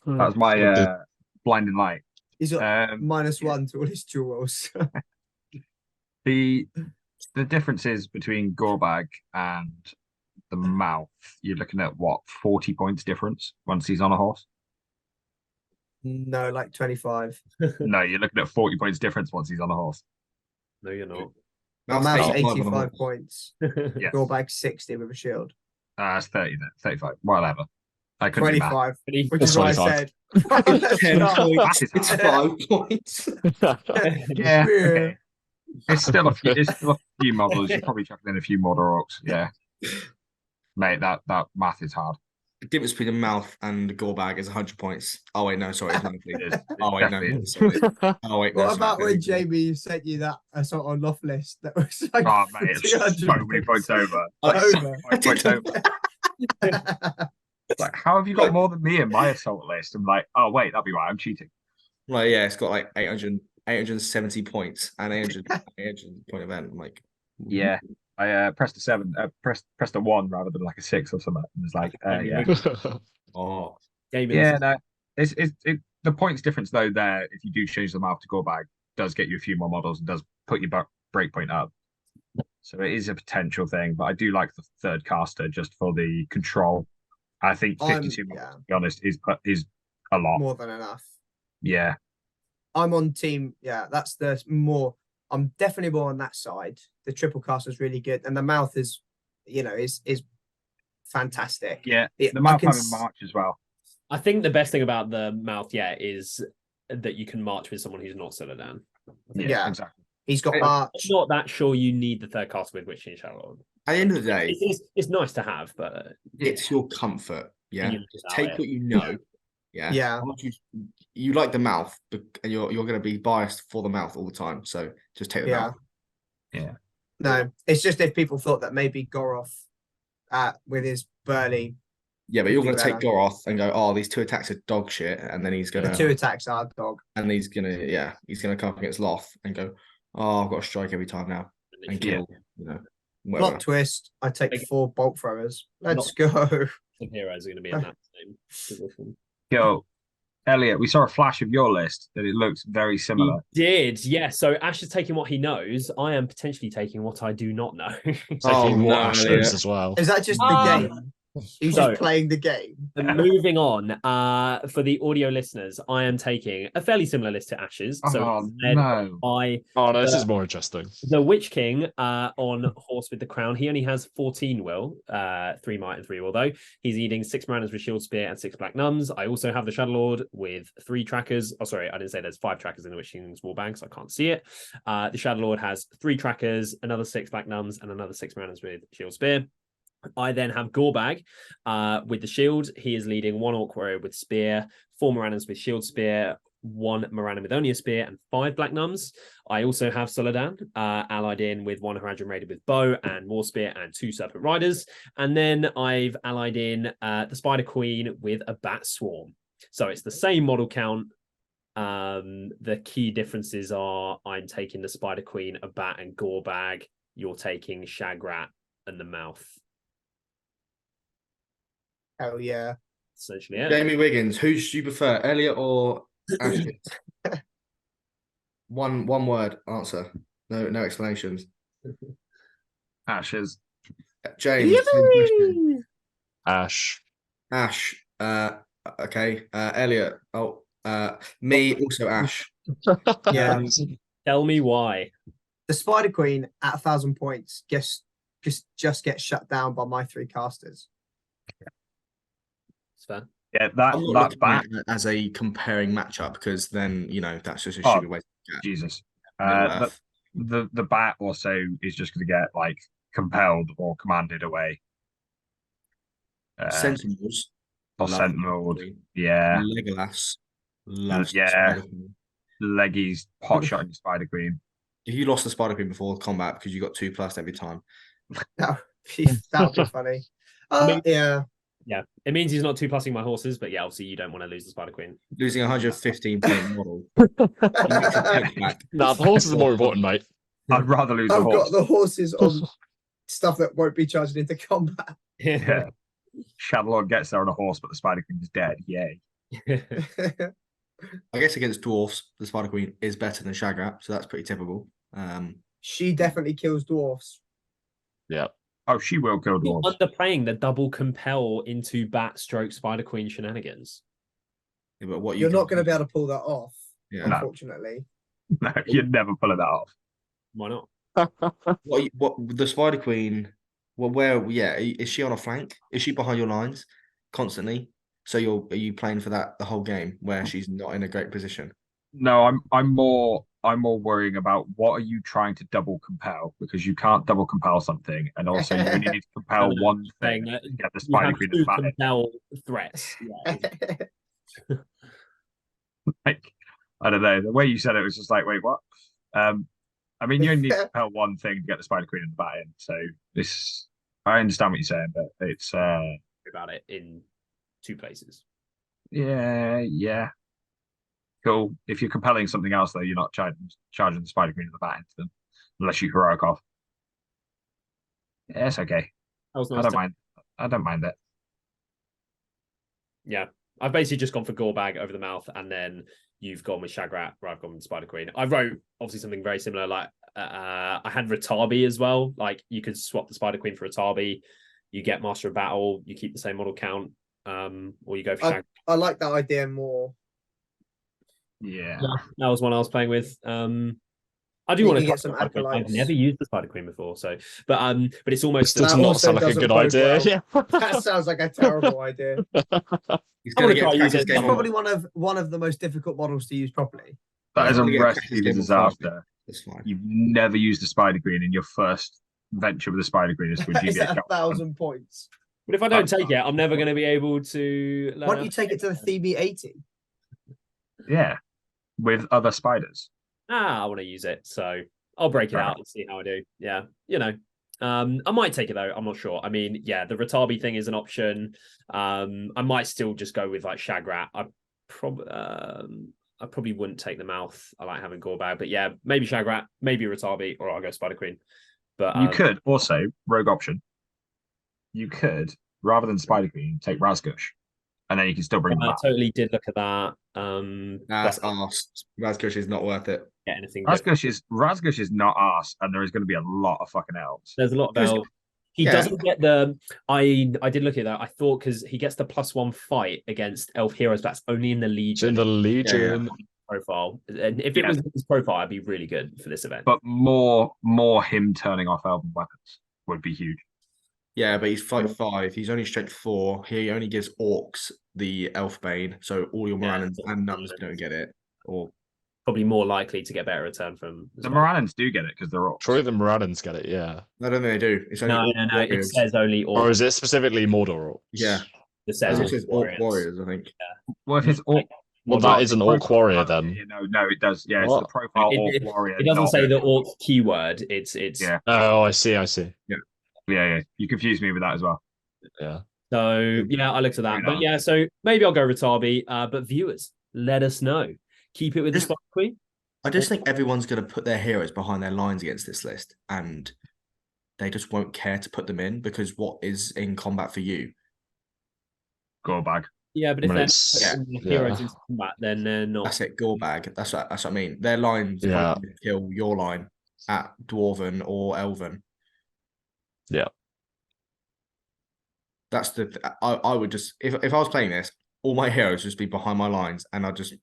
was my blinding light. He's got -1 to all his dual rolls. The differences between Gorbag and the Mouth, you're looking at what, 40 points difference once he's on a horse? No, like 25. No, you're looking at 40 points difference once he's on a horse. No, you're not. Mouth's 85 points. Yes. Gorbag 60 with a shield. That's 30 then, 35, whatever. I couldn't do math. 25, Pretty- which is what I 25. said. Right, let's 10 start. points. That is It's hard. 5 points. Yeah, Yeah. okay. It's still a few models. You're probably chucking in a few mod orcs. Yeah, mate, that math is hard. The difference between the mouth and the gore bag is 100 points. Oh wait, no, sorry, it's monthly. It's Oh wait, no, definitely- sorry. Oh wait, no, What sorry, about when very good. Jamie sent you that assault on loft list that was like Oh, mate, it's 200 so many points over. I- over. 5 points over. Like, how have you got more than me in my assault list? I'm like, oh wait, that'll be right. I'm cheating. Well, yeah, it's got like 870 points and 800 point event. I'm like, Yeah, I pressed a 7, pressed a 1 rather than like a 6 or something. It was like, yeah, oh, Gaming. yeah. No, it's the points difference though. There, if you do change the mouth to go bag, does get you a few more models and does put your break point up. So it is a potential thing, but I do like the third caster just for the control. I think 52 models, to be honest, is a lot. More than enough. Yeah, I'm on team. Yeah, that's the more. I'm definitely more on that side. The triple cast is really good, and the mouth is, is fantastic. yeah. I The mouth can having March as well. I think the best thing about the mouth, is that you can march with someone who's not Solodan. Yeah. Exactly. He's got I'm March. I'm not that sure you need the third cast with Witching Shadow. at the end of the day, It's nice to have, but it's your comfort. Yeah, you just allow take it. what you know. Yeah, Yeah. You like the mouth, and you're going to be biased for the mouth all the time. So just take the Yeah. mouth. Yeah. No, it's just if people thought that maybe Goroth, with his burly, Yeah, but you're Do going to take better. Goroth and go, oh, these 2 attacks are dog shit, and then he's going the 2 to, attacks are dog. and he's going to come up against Loth and go, oh, I've got to strike every time now and kill, whatever. Plot twist. I take Like- 4 bolt throwers. Let's Not- go. the heroes are going to be in that same position. Yo, Elliot, we saw a flash of your list that it looks very similar. He did, yes. So Ash is taking what he knows. I am potentially taking what I do not know. Taking Oh, what no, Ash Elliot. knows as well. Is that just the game? He's So- just playing the game. And moving on, for the audio listeners, I am taking a fairly similar list to Ash's. So Oh, it's led no. by Oh no, this the- is more interesting. the Witch King on horse with the crown. He only has 14 will, 3 might and 3 will though. He's eating 6 mariners with shield spear and 6 black nuns. I also have the Shadow Lord with 3 trackers. Oh, sorry, I didn't say there's 5 trackers in the Witch King's war bank, so I can't see it. The Shadow Lord has 3 trackers, another 6 black nuns, and another 6 mariners with shield spear. I then have Gorbag with the shield. He is leading 1 orc warrior with spear, 4 Moranans with shield spear, 1 Moranan with only a spear, and 5 black nuns. I also have Solodan allied in with 1 Haradrim raided with bow and war spear and 2 serpent riders. And then I've allied in the Spider Queen with a bat swarm. So it's the same model count. The key differences are I'm taking the Spider Queen, a bat, and Gorbag. You're taking Shagrat and the mouth. Hell yeah. Essentially, yeah. Jamie Wiggins, who should you prefer, Elliot or Ashley? One word answer. No explanations. Ashes. James. same question. Ash. Ash. Okay. Elliot. Oh, me also Ash. Yeah. Tell me why. The Spider Queen at 1,000 points just gets shut down by my 3 casters. It's fair. Yeah, I'm that not looking bat. at it as a comparing matchup because then that's just a Oh, stupid way. Jesus. Middle But Earth. the bat also is just going to get like compelled or commanded away. Sentinels. Or love Sentinel. Spider Queen. Yeah. Legolas. Loves Yeah. Spider Queen. Leggy's pot shotting Spider Queen. If you lost the Spider Queen before combat because you got 2+ every time. That would be funny. Yeah. Yeah, it means he's not 2+ing my horses, but yeah, obviously you don't want to lose the Spider Queen. Losing 115 point model. You need to take back. Nah, the horses are more important, mate. I'd rather lose a I've horse. got the horses on stuff that won't be charged into combat. Yeah. Shadowlord gets there on a horse, but the Spider Queen is dead. Yay. I guess against dwarfs, the Spider Queen is better than Shagrat, so that's pretty typical. She definitely kills dwarfs. Yeah. Oh, she will kill You're dwarves. underplaying the double compel into bat stroke Spider Queen shenanigans. Yeah, but what You're not going to be able to pull that off, Yeah. No. unfortunately. No, you'd never pull that off. Why not? What the Spider Queen? Well, where? Yeah, is she on a flank? Is she behind your lines constantly? So are you playing for that the whole game where she's not in a great position? No, I'm more worrying about what are you trying to double compel, because you can't double compel something, and also you only need to compel one thing Saying that to get the you Spider have Queen two in the battle. compel threats. Yeah. Like, I don't know. The way you said it was just like, wait, what? I mean, you only need to compel one thing to get the Spider Queen in the bat in. So this, I understand what you're saying, but it's About it in 2 places. yeah, cool. If you're compelling something else, though, you're not charging the Spider Queen in the bat into them, unless you heroic off. Yeah, it's okay. That was nice. I don't mind. I don't mind that. Yeah, I've basically just gone for Gorbag over the mouth, and then you've gone with Shagrat, where I've gone with Spider Queen. I wrote obviously something very similar. Like I had Ratabi as well. Like you could swap the Spider Queen for Ratabi. You get Master of Battle. You keep the same model count. Or you go for Shagrat. I like that idea more. Yeah. That was one I was playing with. I do want to get some Spider Queen. I've acolytes. never used the Spider Queen before, so but it's almost This does That not also sound like a doesn't good bode idea. well. Yeah. That sounds like a terrible idea. He's I going wanna to get try a use practice it. game It's on. probably one of the most difficult models to use properly. That is a He's gonna get recipe practice for game on disaster. Friday. That's fine. You've never used a Spider Queen, in your first venture with a Spider Queen is to a Is it GBHL. 1,000 points? But if I don't take it, I'm never going to be able to. Why don't you take it to the TB80? Yeah, with other spiders. I want to use it, so I'll break it out and see how I do. Yeah, I might take it though. I'm not sure. I mean, yeah, the Ratabi thing is an option. I might still just go with like Shagrat. I probably wouldn't take the mouth. I like having Gorbag, but yeah, maybe Shagrat, maybe Ratabi, or I'll go Spider Queen. But You could also rogue option. You could, rather than Spider Queen, take Razgush, and then you can still bring them I back. totally did look at that. That's but arse. Razgush is not worth it. get anything different. Razgush is not arse, and there is going to be a lot of fucking elves. There's a lot of elves. He doesn't get the. I did look at that. I thought because he gets the +1 fight against elf heroes, but that's only in the Legion. In the Legion. Profile, and if it was his profile, I'd be really good for this event. But more him turning off elven weapons would be huge. Yeah, but he's fight 5. He's only strength 4. He only gives orcs the elf bane, so all your Morannons and nuns don't get it. Or probably more likely to get better return from the Morannons do get it because they're orcs. Surely the Morannons get it, yeah. I don't think they do. It's only no. It says only orcs. Or is it specifically Mordor orcs? Yeah. It says orc warriors, I think. Yeah. Well, if it's orc, Well, that is an orc warrior then. No, it does. Yeah, it's the profile orc warrior. It doesn't say the orc keyword. It's yeah. Oh, I see. Yeah. You confused me with that as well. Yeah. So yeah, I looked at that. But yeah, so maybe I'll go Ratabi. But viewers, let us know. Keep it with the Spider Queen. I just think everyone's going to put their heroes behind their lines against this list, and they just won't care to put them in because what is in combat for you? Gorbag. Yeah, but if they're heroes yeah. in combat, then they're not. That's it, Gorbag. That's what I mean. Their lines kill your line at Dwarven or Elven. Yeah. That's I would just if I was playing this, all my heroes would just be behind my lines, and I'd just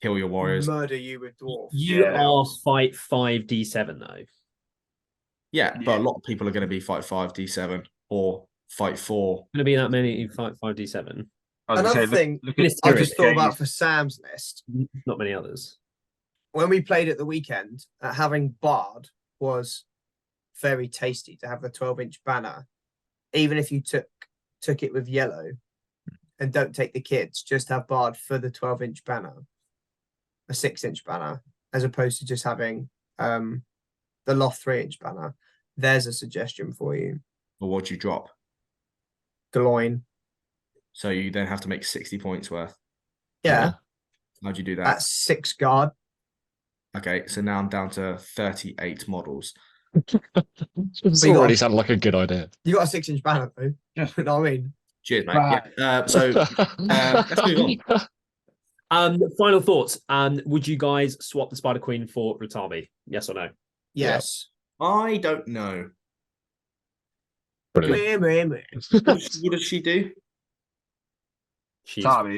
kill your warriors. Murder you with dwarves. You are fight 5 D7 though. Yeah, but a lot of people are going to be fight 5 D7 or fight 4. Going to be that many fight 5 D7. Another thing I just thought about for Sam's list. Not many others. When we played at the weekend, having Bard was very tasty to have the 12-inch banner. Even if you took it with yellow and don't take the kids, just have Bard for the 12-inch banner, a 6-inch banner, as opposed to just having the Loft 3-inch banner. There's a suggestion for you. Or what do you drop? Gloin. So you then have to make 60 points worth. Yeah. How'd you do that? That's 6 guard. Okay, so now I'm down to 38 models. This already sounded like a good idea. You got a 6-inch banner, though. You know what I mean? Cheers, mate. Yeah. So let's move on. Final thoughts. Would you guys swap the Spider Queen for Ratabi? Yes or no? Yes. I don't know. Brilliant. What does she do?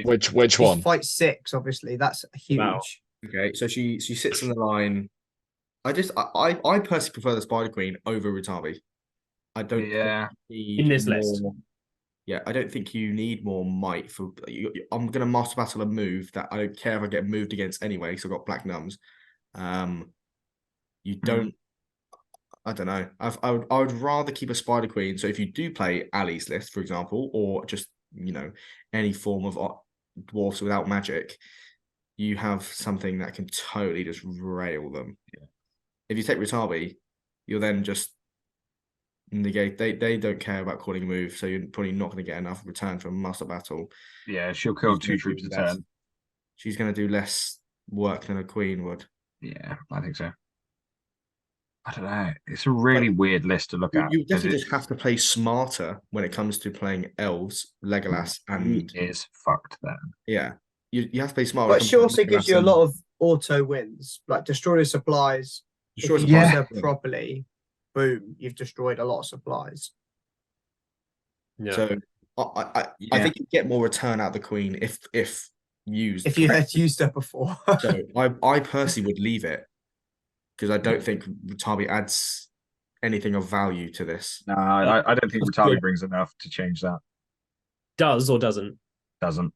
Which one? Fight 6, obviously. That's huge. Wow. Okay, so she sits in the line. I personally prefer the Spider Queen over Ratabi. I don't. Yeah. In this list. I don't think you need more might for. I'm going to Master Battle a move that I don't care if I get moved against anyway, because I've got Black Numbs. You don't. I don't know. I would rather keep a Spider Queen. So if you do play Ali's list, for example, or just any form of dwarfs without magic, you have something that can totally just rail them. Yeah. If you take Ritabi, you'll then just negate. They don't care about calling a move, so you're probably not going to get enough return from Master Battle. Yeah, she'll kill 2 troops a turn. She's going to do less work than a queen would. Yeah, I think so. I don't know. It's a really weird list to look at. You definitely just have to play smarter when it comes to playing elves, Legolas, and is fucked then. Yeah, you have to play smarter. But she also gives you a lot of auto wins, like destroy the supplies. If you use her properly, boom, you've destroyed a lot of supplies. Yeah. So I think you get more return out of the queen if used. If you had used her before. So I personally would leave it, because I don't think Ritabi adds anything of value to this. No, I don't think Ritabi brings enough to change that. Does or doesn't? Doesn't.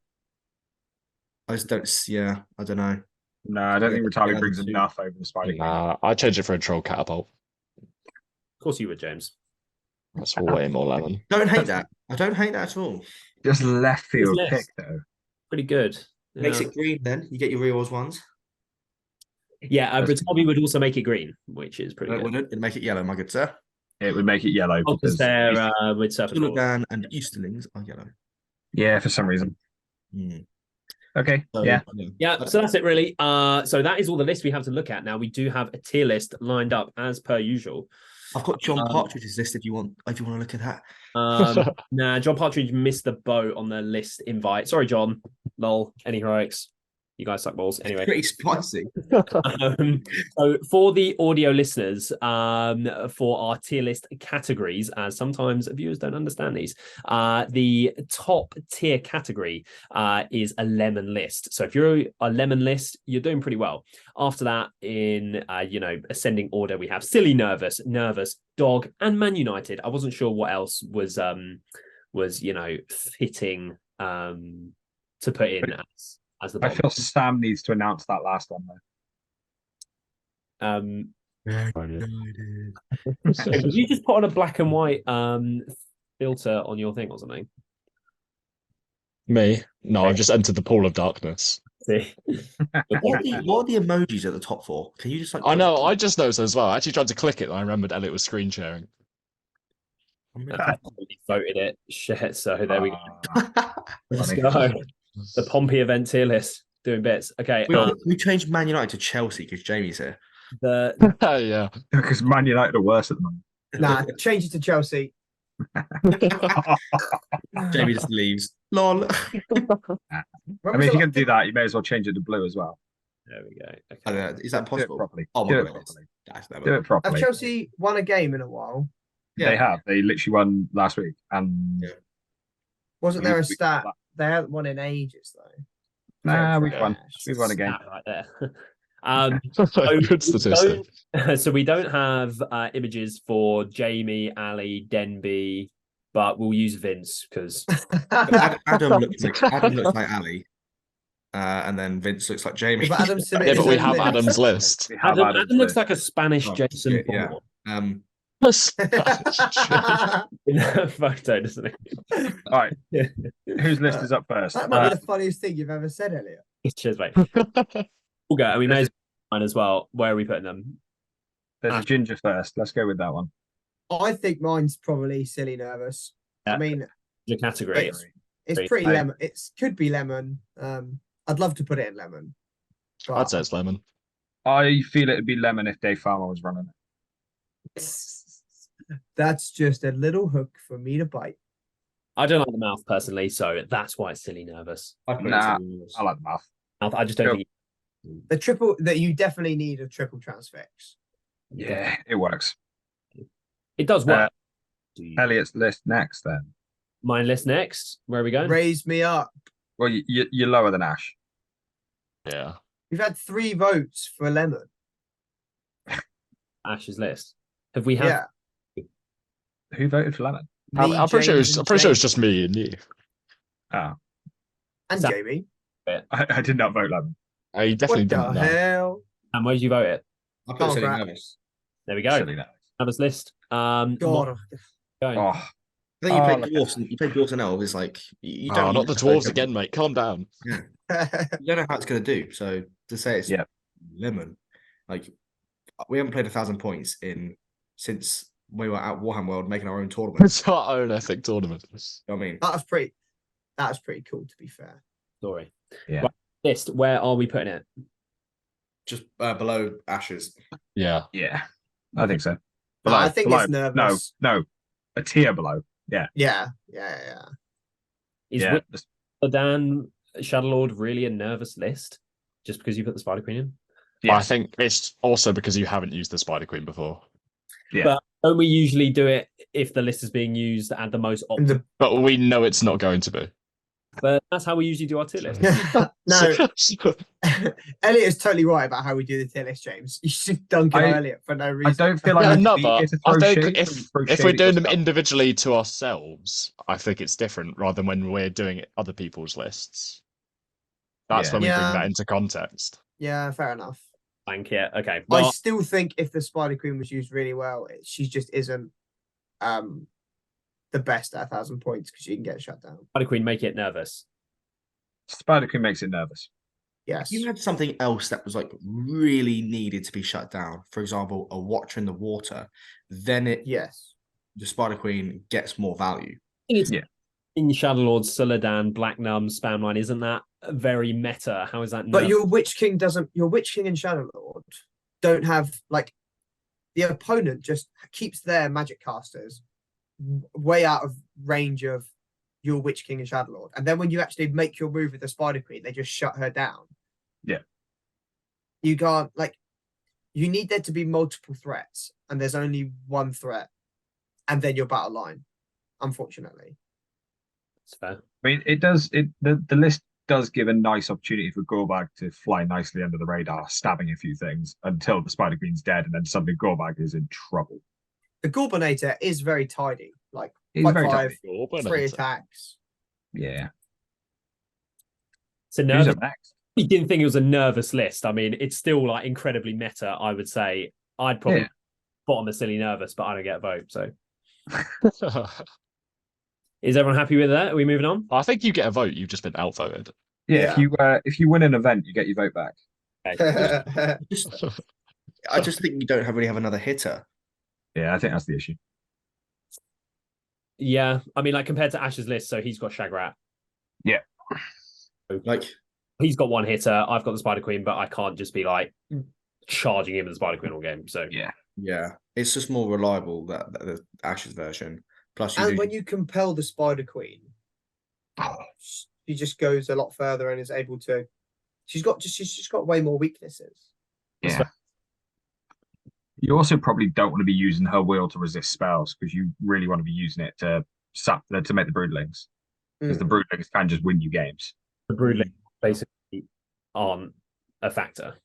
I just don't. Yeah, I don't know. No, I don't think Ritabi brings enough over the Spider Queen. I'd change it for a Troll Catapult. Of course you would, James. That's way more lemon. Don't hate that. I don't hate that at all. Just left field pick though. Pretty good. Makes it green then. You get your rewards ones. Yeah, Ritabi would also make it green, which is pretty good. Wouldn't it'd make it yellow, my good sir? It would make it yellow because they're with Serpent Tulagan and Easterlings are yellow. Yeah, for some reason. Okay. So, yeah. So that's it, really. So that is all the list we have to look at. Now we do have a tier list lined up as per usual. I've got John Partridge's list if you want to look at that. Nah, John Partridge missed the boat on the list invite. Sorry, John. Lol. Any heroics? You guys suck balls. Anyway, pretty spicy. So for the audio listeners, for our tier list categories, as sometimes viewers don't understand these, the top tier category is a lemon list. So if you're a lemon list, you're doing pretty well. After that, in ascending order, we have silly, nervous, dog, and Man United. I wasn't sure what else was fitting to put in as the I feel Sam needs to announce that last one though. Did you just put on a black and white filter on your thing or something? Me? No, I've just entered the pool of darkness. See? What are the emojis at the top for? Can you just I know, I just noticed as well. I actually tried to click it and I remembered Elliot was screen sharing. I voted it. Shit, so there we go. Let's go. The Pompey event tier list doing bits. Okay. We changed Man United to Chelsea because Jamie's here. Yeah. Because Man United are worse at the moment. Nah, change it to Chelsea. Jamie just leaves. Lol. I mean, if you can do that, you may as well change it to blue as well. There we go. Okay. Is that possible? Do it properly. Oh, do it properly. Do it properly. Have Chelsea won a game in a while? Yeah. They have. They literally won last week. And wasn't there a stat? They haven't won in ages, though. Nah, we've won. We've won a game. Right there. Good statistic. So we don't have images for Jamie, Ali, Denby, but we'll use Vince because Adam looks like Ali, and then Vince looks like Jamie. But but we have Adam's list. Adam looks like a Spanish Jason Bourne. In that photo, doesn't it? All right. Whose list is up first? That might be the funniest thing you've ever said, Elliot. Cheers, mate. We'll go. And we may as well mine as well. Where are we putting them? There's a ginger first. Let's go with that one. I think mine's probably silly, nervous. Yeah. I mean, the category. It's pretty lemon. It could be lemon. I'd love to put it in lemon. I'd say it's lemon. I feel it'd be lemon if Dave Farmer was running it. That's just a little hook for me to bite. I don't like the mouth personally, so that's why it's silly, nervous. I like the mouth. I just don't think the triple that you definitely need a triple transfix. Yeah, it works. It does work. Elliot's list next, then. My list next. Where are we going? Raise me up. Well, you're lower than Ash. Yeah. We've had 3 votes for lemon. Ash's list. Have we had? Yeah. Who voted for lemon? Me, I'm pretty sure James, I'm and pretty sure it's James. just me and you. Oh, And Sam. Jamie. I did not vote Lemon. You definitely What the didn't know. hell? And where did you vote it? I Come put on, silly Brad. nervous. There we go. Silly that. Numbers list. God. Going. Oh, I think you played dwarfs. And you played dwarfs and elves. It's like you don't. Oh, not the know how dwarves again, mate. Calm down. Yeah, you don't know how it's going to do. So to say it's Yeah. lemon, like we haven't played 1,000 points since we were at Warhammer World making our own tournament. It's our own epic tournament. You know what I mean, That was pretty cool, to be fair. Story. Yeah. Right, list. Where are we putting it? just below ashes. Yeah. yeah. I think so. No, I think below. it's nervous. No, a tier below. Yeah. Yeah. Is Yeah. Dan Shadowlord really a nervous list? Just because you put the Spider Queen in? Yeah. I think it's also because you haven't used the Spider Queen before. Yeah. But don't we usually do it if the list is being used at the most And optimal? But we know it's not going to be. But that's how we usually do our tier list. No, Elliot is totally right about how we do the tier list, James. You should dunk on Elliot for no reason. I don't feel like no, we but need to I throw think shade- throw if shade we're at doing them yourself. individually to ourselves, I think it's different rather than when we're doing other people's lists. That's Yeah. when we bring Yeah. that into context. Yeah, fair enough. Thank you. Okay. I Well, still think if the Spider Queen was used really well, she just isn't the best at 1,000 points because she can get shut down. Spider Queen, make it nervous. Spider Queen makes it nervous. Yes. You had something else that was like really needed to be shut down. For example, a Watcher in the water. Then Yes. the Spider Queen gets more value. I think it's Yeah. in Shadowlord, Suladan, Black Num, Spam Line. Isn't that very meta? How is that But nervous? your Witch King and Shadowlord don't have like the opponent just keeps their magic casters way out of range of your Witch King and Shadowlord. And then when you actually make your move with the Spider Queen, they just shut her down. Yeah. You can't you need there to be multiple threats, and there's only one threat, and then your battle line, unfortunately. That's fair. I mean, the list does give a nice opportunity for Gorbag to fly nicely under the radar, stabbing a few things until the Spider Queen's dead, and then suddenly Gorbag is in trouble. The Gorbinator is very tidy. Like He's 5/5, very tidy. 3 attacks. Yeah. So Who's nervous. up next? We didn't think it was a nervous list. I mean, it's still like incredibly meta. I would say I'd probably Yeah. put on the silly nervous, but I don't get a vote. So is everyone happy with that? Are we moving on? I think you get a vote. You've just been outvoted. Yeah. If you win an event, you get your vote back. Okay. I just think you don't really have another hitter. Yeah, I think that's the issue. Yeah, I mean, like compared to Ash's list, so he's got Shagrat. Yeah. Like He's got one hitter. I've got the Spider Queen, but I can't just be like charging him with the Spider Queen all game. So yeah, it's just more reliable that the Ashes version. Plus, And when you compel the Spider Queen, she just goes a lot further and is able to. She's just got way more weaknesses. Yeah. You also probably don't want to be using her wheel to resist spells because you really want to be using it to make the broodlings, because the broodlings can just win you games. the Broodling basically aren't a factor.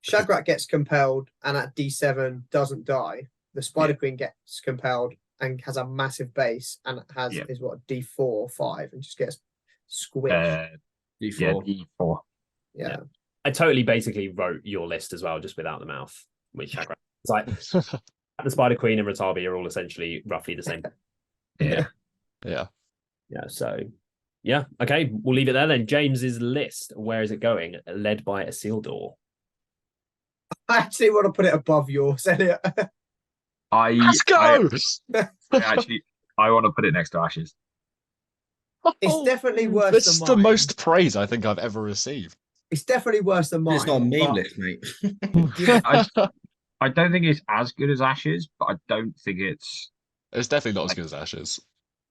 Shagrat gets compelled and at D7 doesn't die. The Spider Queen gets compelled and has a massive base and is what D4 or 5 and just gets squished. D4. Yeah, D4. Yeah. I totally basically wrote your list as well, just without the mouth with Shagrat. It's like the Spider Queen and Ratabi are all essentially roughly the same. Yeah. Yeah. Yeah, so yeah, okay, we'll leave it there then. James's list, where is it going? Led by Isildur. I actually want to put it above yours, Elliot. Let's go. I want to put it next to Ashes. It's definitely worse This than is mine. the most praise I think I've ever received. It's definitely worse than mine. It's not a meme but- list, mate. I don't think it's as good as Ashes, but I don't think it's It's definitely not as good as Ashes.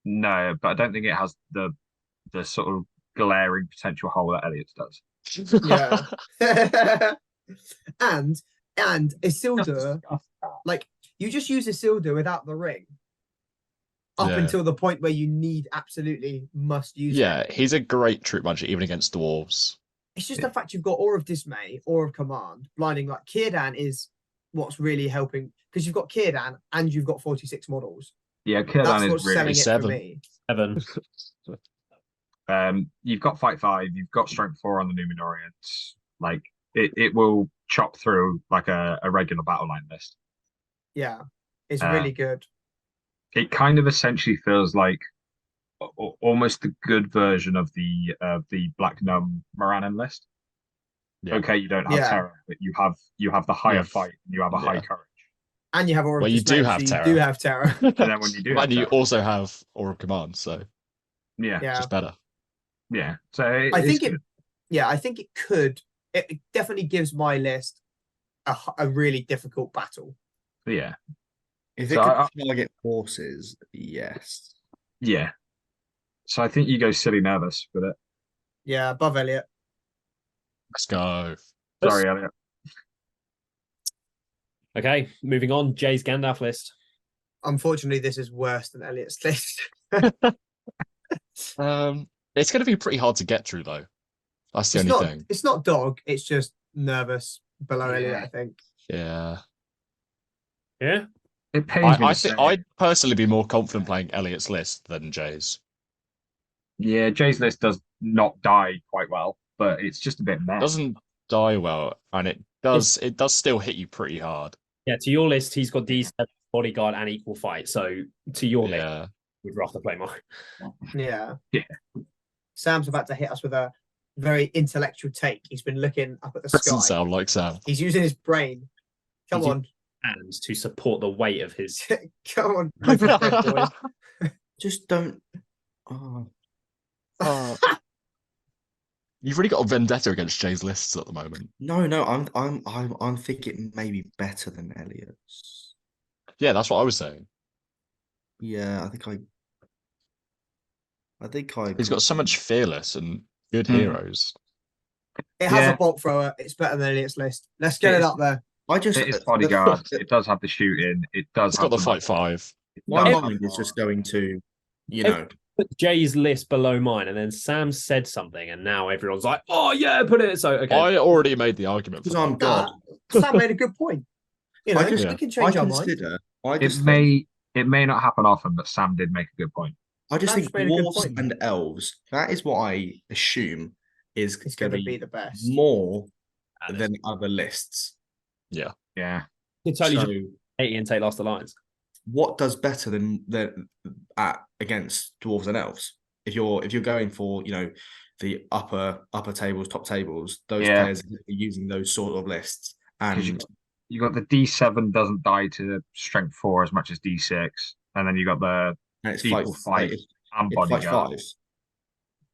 no, but I don't think it has the sort of glaring potential hole that Elliot's does. Yeah. and Isildur, like you just use Isildur without the ring. Up Yeah. until the point where you absolutely must use it. Yeah, he's a great troop muncher, even against dwarves. It's just the fact you've got Awe of Dismay, Awe of Command, blinding. Like Círdan is what's really helping because you've got Círdan and you've got 46 models. Yeah, That's Kirlan what's is selling really. it for 7. me. You've got Fight 5, you've got Strength 4 on the Numenorians. Like it will chop through like a regular battle line list. Yeah, it's Uh, really good. It kind of essentially feels like almost the good version of the Black Gnome Morannon list. Yeah. Okay, you don't have Yeah. terror, but you have the higher Yeah. fight and you have a high Yeah. courage. And you have Aura of Well, you do Dismay, have so you terror. do have terror. And then when you do have And you terror, also have Aura of Command, so yeah, Yeah. just better. yeah. So I it's think good. I think it could. It definitely gives my list a really difficult battle. Yeah, If So it I- could target horses, yes. yeah. So I think you go silly nervous with it. Yeah, above Elliot. Let's go. Sorry, Elliot. Okay, moving on. Jay's Gandalf list. Unfortunately, this is worse than Elliot's list. It's going to be pretty hard to get through, though. That's the It's only not. thing. It's not dog. It's just nervous below Yeah. Elliot. I think. Yeah. Yeah. It pains me I to think say. I'd personally be more confident playing Elliot's list than Jay's. Yeah, Jay's list does not die quite well, but it's just a bit meh. Doesn't die well, and it does still hit you pretty hard. Yeah, to your list, he's got D7, bodyguard, and equal fight. So to your list, Yeah. we'd rather play mine. Yeah. Yeah. Sam's about to hit us with a very intellectual take. He's been looking up at the Doesn't sky. sound like Sam. He's using his brain. Come He's on. And to support the weight of his. Come on. Go for it, boys. Just don't. Oh, Oh. You've really got a vendetta against Jay's lists at the moment. no. I'm thinking maybe better than Elliot's. Yeah, that's what I was saying. Yeah, I think I. He's got so much fearless and good Hmm. heroes. It has Yeah. a bolt thrower. It's better than Elliot's list. Let's get It it is. up there. I just. It is bodyguard. It does have the shooting. It does It's have got the fight 5. My No. mind is just going to, Every- Put Jay's list below mine, and then Sam said something, and now everyone's like, "Oh yeah, put it." So okay, I already made the argument for because I'm that. God. Sam made a good point. You know, I just- we can I change our mind. consider. I It just think, may not happen often, but Sam did make a good point. I just Sam's think made a good dwarves point. and elves. That is what I assume is It's going going to to be be the best. more And than other lists. Yeah. it's totally So, just 80 and take Last Alliance. what does better than against dwarves and elves? If you're going for the upper tables, top tables, those Yeah. players are using those sort of lists, 'Cause and You got the D7 doesn't die to strength 4 as much as D6, and then you got the it's equal fight and it's fight bodyguard. 5.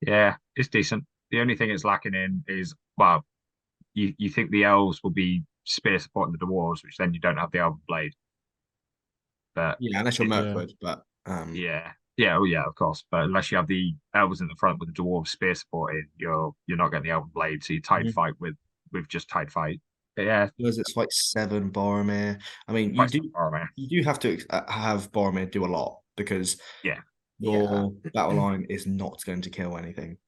Yeah, it's decent. The only thing it's lacking in is, well, you think the elves will be spear supporting the dwarves, which then you don't have the elven blade. But Yeah, unless you're Yeah. Mirkwood, but yeah, of course. But unless you have the elves in the front with the dwarves spear supporting, you're not getting the elven blade, so you tide Mhm. fight with just tide fight. But yeah, because it's like 7 Boromir. I mean, you fight do some Boromir. have to have Boromir do a lot because Yeah. your battle line is not going to kill anything.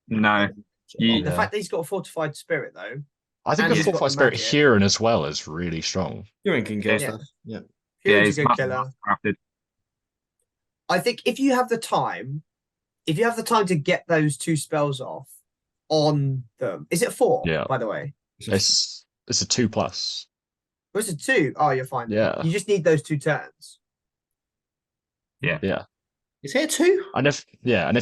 No, you- The Yeah. fact that he's got a fortified spirit, though, I think And the he's got Fortified the Spirit magic. Huron as well is really strong. Huron can kill Yeah. stuff. Yeah. Huron's he's a good massive, killer. crafted. I think if you have the time to get those 2 spells off on them, is it 4? Yeah. By the way, It's a 2+. or is it 2? Oh, you're fine. Yeah. You just need those 2 turns. Yeah. Is it 2? And if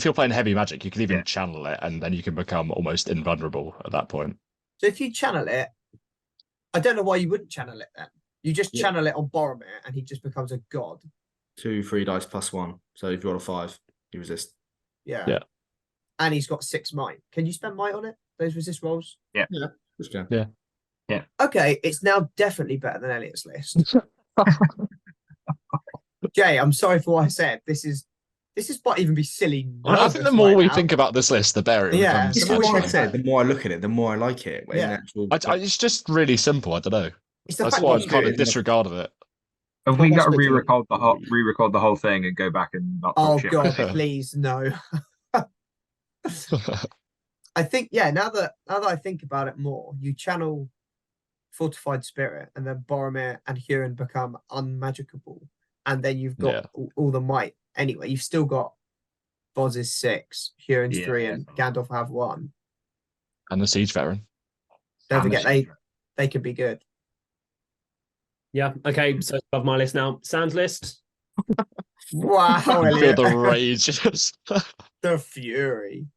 you're playing heavy magic, you can even Yeah. channel it, and then you can become almost invulnerable at that point. So if you channel it, I don't know why you wouldn't channel it then. You just Yeah. channel it on Boromir, and he just becomes a god. 2, 3 dice plus 1. So if you roll a 5, you resist. Yeah. Yeah. And he's got 6 might. Can you spend might on it? Those resist rolls. Just go. Okay, it's now definitely better than Elliot's list. Jay, I'm sorry for what I said. This might even be silly. I think the more we think about this list, the better it Yeah, becomes. the more we Like I think said, about it. the more I look at it, the more I like it. In Yeah. actual, It's just really simple. I don't know. It's the That's fact why that I've you kind do of it. disregarded it. Have we got to Hospital. re-record the whole thing and go back and not Oh talk shit? god, please no. I think now that I think about it more, you channel Fortified Spirit, and then Boromir and Huron become unmagicable, and then you've got all the might. Anyway, you've still got Boz is 6, Huron's 3, and Gandalf have 1. And the Siege Veteran. Don't forget, they can be good. Yeah. Okay. So above my list now. Sam's list. Wow, I feel Elliot. the rage. The fury.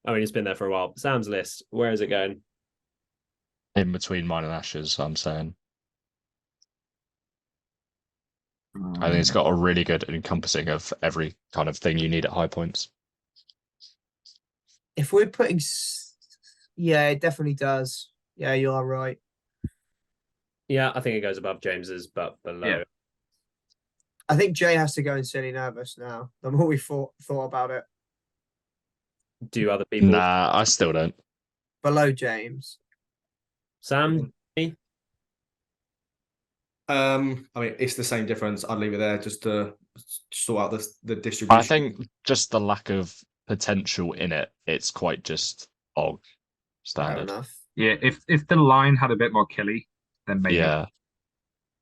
I mean, it's been there for a while. Sam's list. Where is it going? In between mine and Ash's, I'm saying. I think it's got a really good encompassing of every kind of thing you need at high points. If we're putting, yeah, it definitely does. Yeah, you are right. Yeah, I think it goes above James's, but below. Yeah. I think Jay has to go insanely nervous now. The more we thought about it. Do other people? Nah, I still don't. Below James. Sam? I mean, it's the same difference. I'd leave it there just to sort out the distribution. I think just the lack of potential in it, it's quite just Fair standard. enough. Yeah, if the line had a bit more killy, then maybe. Yeah.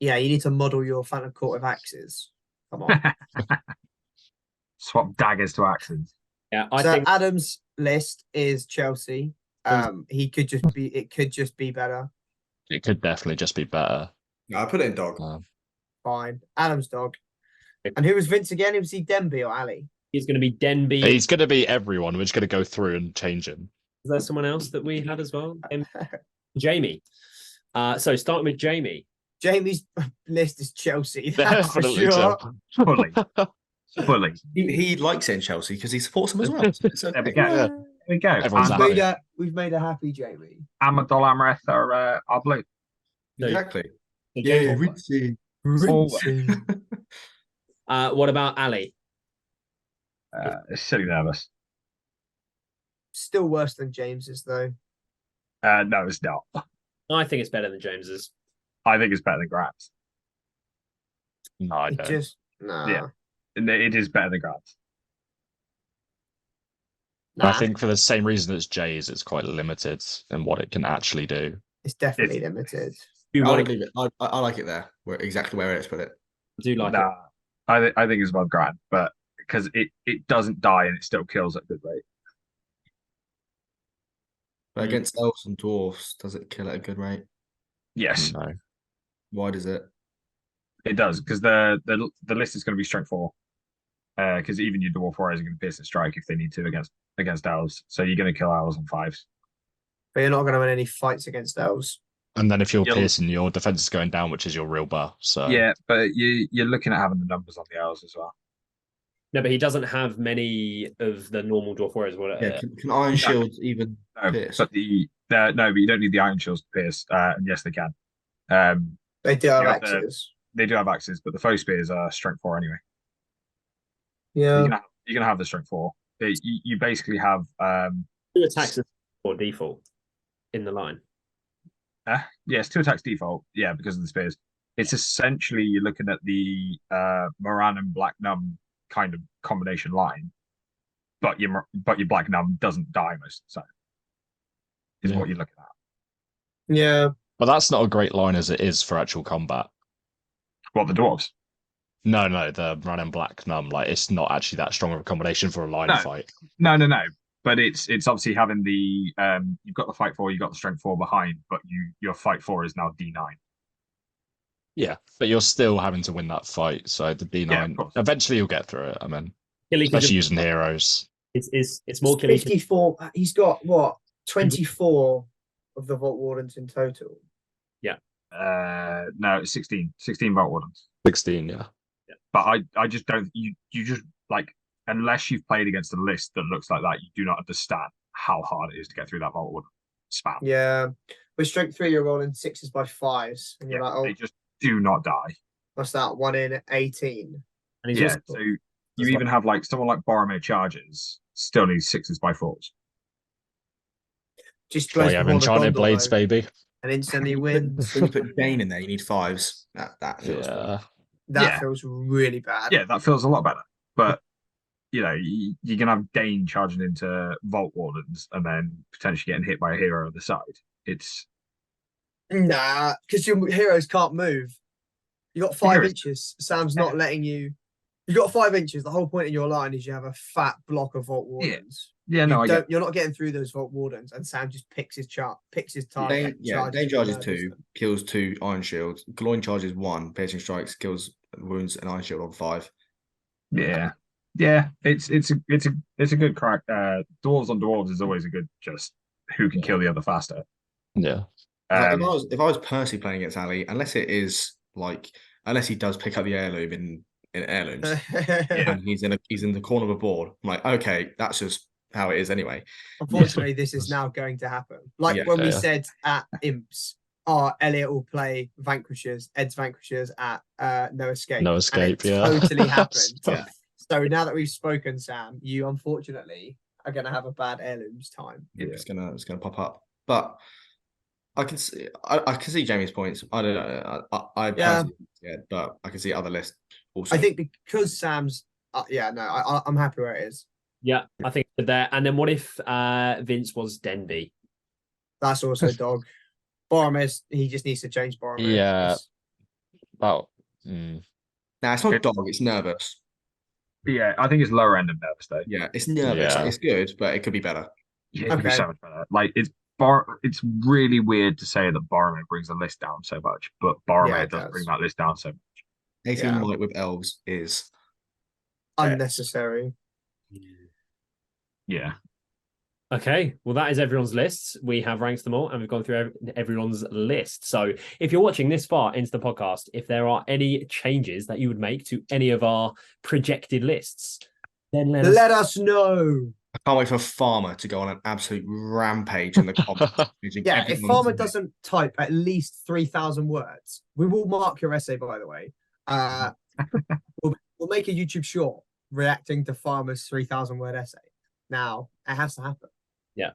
Yeah, you need to model your Phantom Court with axes. Come on. Swap daggers to axes. Yeah, I think Adam's list is Chelsea. It could just be better. It could definitely just be better. No, I put it in dog. Fine. Adam's dog. And who was Vince again? Was he Denby or Ali? He's going to be Denby. He's going to be everyone. We're just going to go through and change him. Is there someone else that we had as well? Jamie. So starting with Jamie. Jamie's list is Chelsea. That's for Definitely sure. Fully. He likes it in Chelsea because he supports them as well. So There we go. Yeah. There we go. Everyone's happy. We've made a happy Jamie. Amadol Amreth are blue. So, exactly. so Jamie, Ritzy. what about Ali? Silly nervous. Still worse than James's though. No, it's not. I think it's better than James's. I think it's better than Grant's. No, I don't. Yeah. It is better than Grant's. Nah, I think for the same reason as Jay's, it's quite limited in what it can actually do. it's definitely limited. I would leave it. I like it there. Exactly where it's put it. I do like it. I think it's above Grant, but because it doesn't die and it still kills at a good rate. But against elves and dwarfs, does it kill at a good rate? Yes, No. Why does it? it does, because the list is going to be strength 4. Because even your dwarf warriors are going to pierce and strike if they need to against elves. So you're going to kill elves on 5s. But you're not going to win any fights against elves. And then if you're piercing, your defense is going down, which is your real bar. So Yeah, but you're looking at having the numbers on the elves as well. No, but he doesn't have many of the normal dwarf warriors. Yeah, can Iron Shields even pierce? But but you don't need the iron shields to pierce. And yes, they can. They do have You have axes. They do have axes, but the foe spears are strength 4 anyway. Yeah. You're gonna have the strength 4. You basically have 2 attacks or default in the line. yes, 2 attacks default. Yeah, because of the spears. It's essentially you're looking at the Moran and Black Numb kind of combination line, but your Black Numb doesn't die most of the time. Is what you're looking at. Yeah. But that's not a great line as it is for actual combat. What, the dwarves? No, the Ran and Black Numb, like it's not actually that strong of a combination for a line fight. No. But it's obviously having the you've got the fight 4, you've got the strength 4 behind, but your fight 4 is now D9. Yeah, but you're still having to win that fight. So the D9, eventually you'll get through it. I mean, especially using heroes. It's more killing. 54. He's got what? 24 of the Vault Wardens in total. Yeah. No, it's 16 Vault Wardens. 16, yeah. But I just don't. You just like, unless you've played against a list that looks like that, you do not understand how hard it is to get through that Vault Warden spam. Yeah. With strength 3, you're rolling 6s by 5s. And you're like, oh, they just do not die. what's that? 1 in 18. And Yeah, so you even have like someone like Boromir Charges still needs 6s by 4s. Just Oh, you have Enchanted Blades, baby. and instantly wins. When you put Dane in there, you need 5s. That feels bad. That feels really bad. Yeah, that feels a lot better. But you're gonna have Dane charging into Vault Wardens and then potentially getting hit by a hero on the side. It's Nah, because your heroes can't move. You got 5 inches. Sam's not letting you. You got 5 inches. The whole point in your line is you have a fat block of Vault Wardens. Yeah, no, You're not getting through those Vault Wardens, and Sam just picks his target. Dane charges 2, kills 2 Iron Shields. Gloin charges 1, piercing strikes, kills wounds and Iron Shield on 5. Yeah, it's a good crack. Dwarves on dwarves is always a good just who can kill the other faster. Yeah. If I was personally playing against Ali, unless he does pick up the heirloom in heirlooms, and he's in the corner of a board, I'm like, okay, that's just how it is anyway. Unfortunately, this is now going to happen. Like when we said at Imps, Elliot will play Vanquishers, Ed's Vanquishers at No Escape. No Escape, totally happened. So now that we've spoken, Sam, you unfortunately are going to have a bad heirlooms time. It's gonna pop up, but I can see Jamie's points. I don't know. I personally, but I can see other lists also. I think because Sam's, I'm happy where it is. Yeah, I think there. And then what if Vince was Denby? That's also dog. Boromir, he just needs to change Boromir. Yeah. Nah, it's not dog. It's nervous. Yeah, I think it's lower end of nervous though. Yeah, it's nervous. Yeah. It's good, but it could be better. Yeah, it could be so much better. Like it's really weird to say that Boromir brings the list down so much, but Boromir does bring that list down so much. 18 might with elves is unnecessary. Yeah. Okay, well, that is everyone's lists. We have ranked them all and we've gone through everyone's list. So if you're watching this far into the podcast, if there are any changes that you would make to any of our projected lists, then let us know. I can't wait for Farmer to go on an absolute rampage in the comments. If Farmer doesn't type at least 3,000 words, we will mark your essay, by the way. We'll make a YouTube short reacting to Farmer's 3,000 word essay. Now, it has to happen. Yeah,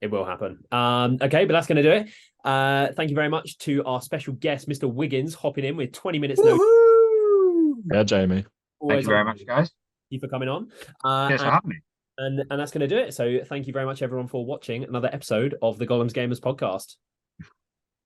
it will happen. Okay, but that's going to do it. Thank you very much to our special guest, Mr. Wiggins, hopping in with 20 minutes notice. Yeah, Jamie. Thank you very much, guys. Thank you for coming on. Thanks for having me. And that's going to do it. So thank you very much, everyone, for watching another episode of the Gollum's Gamers podcast.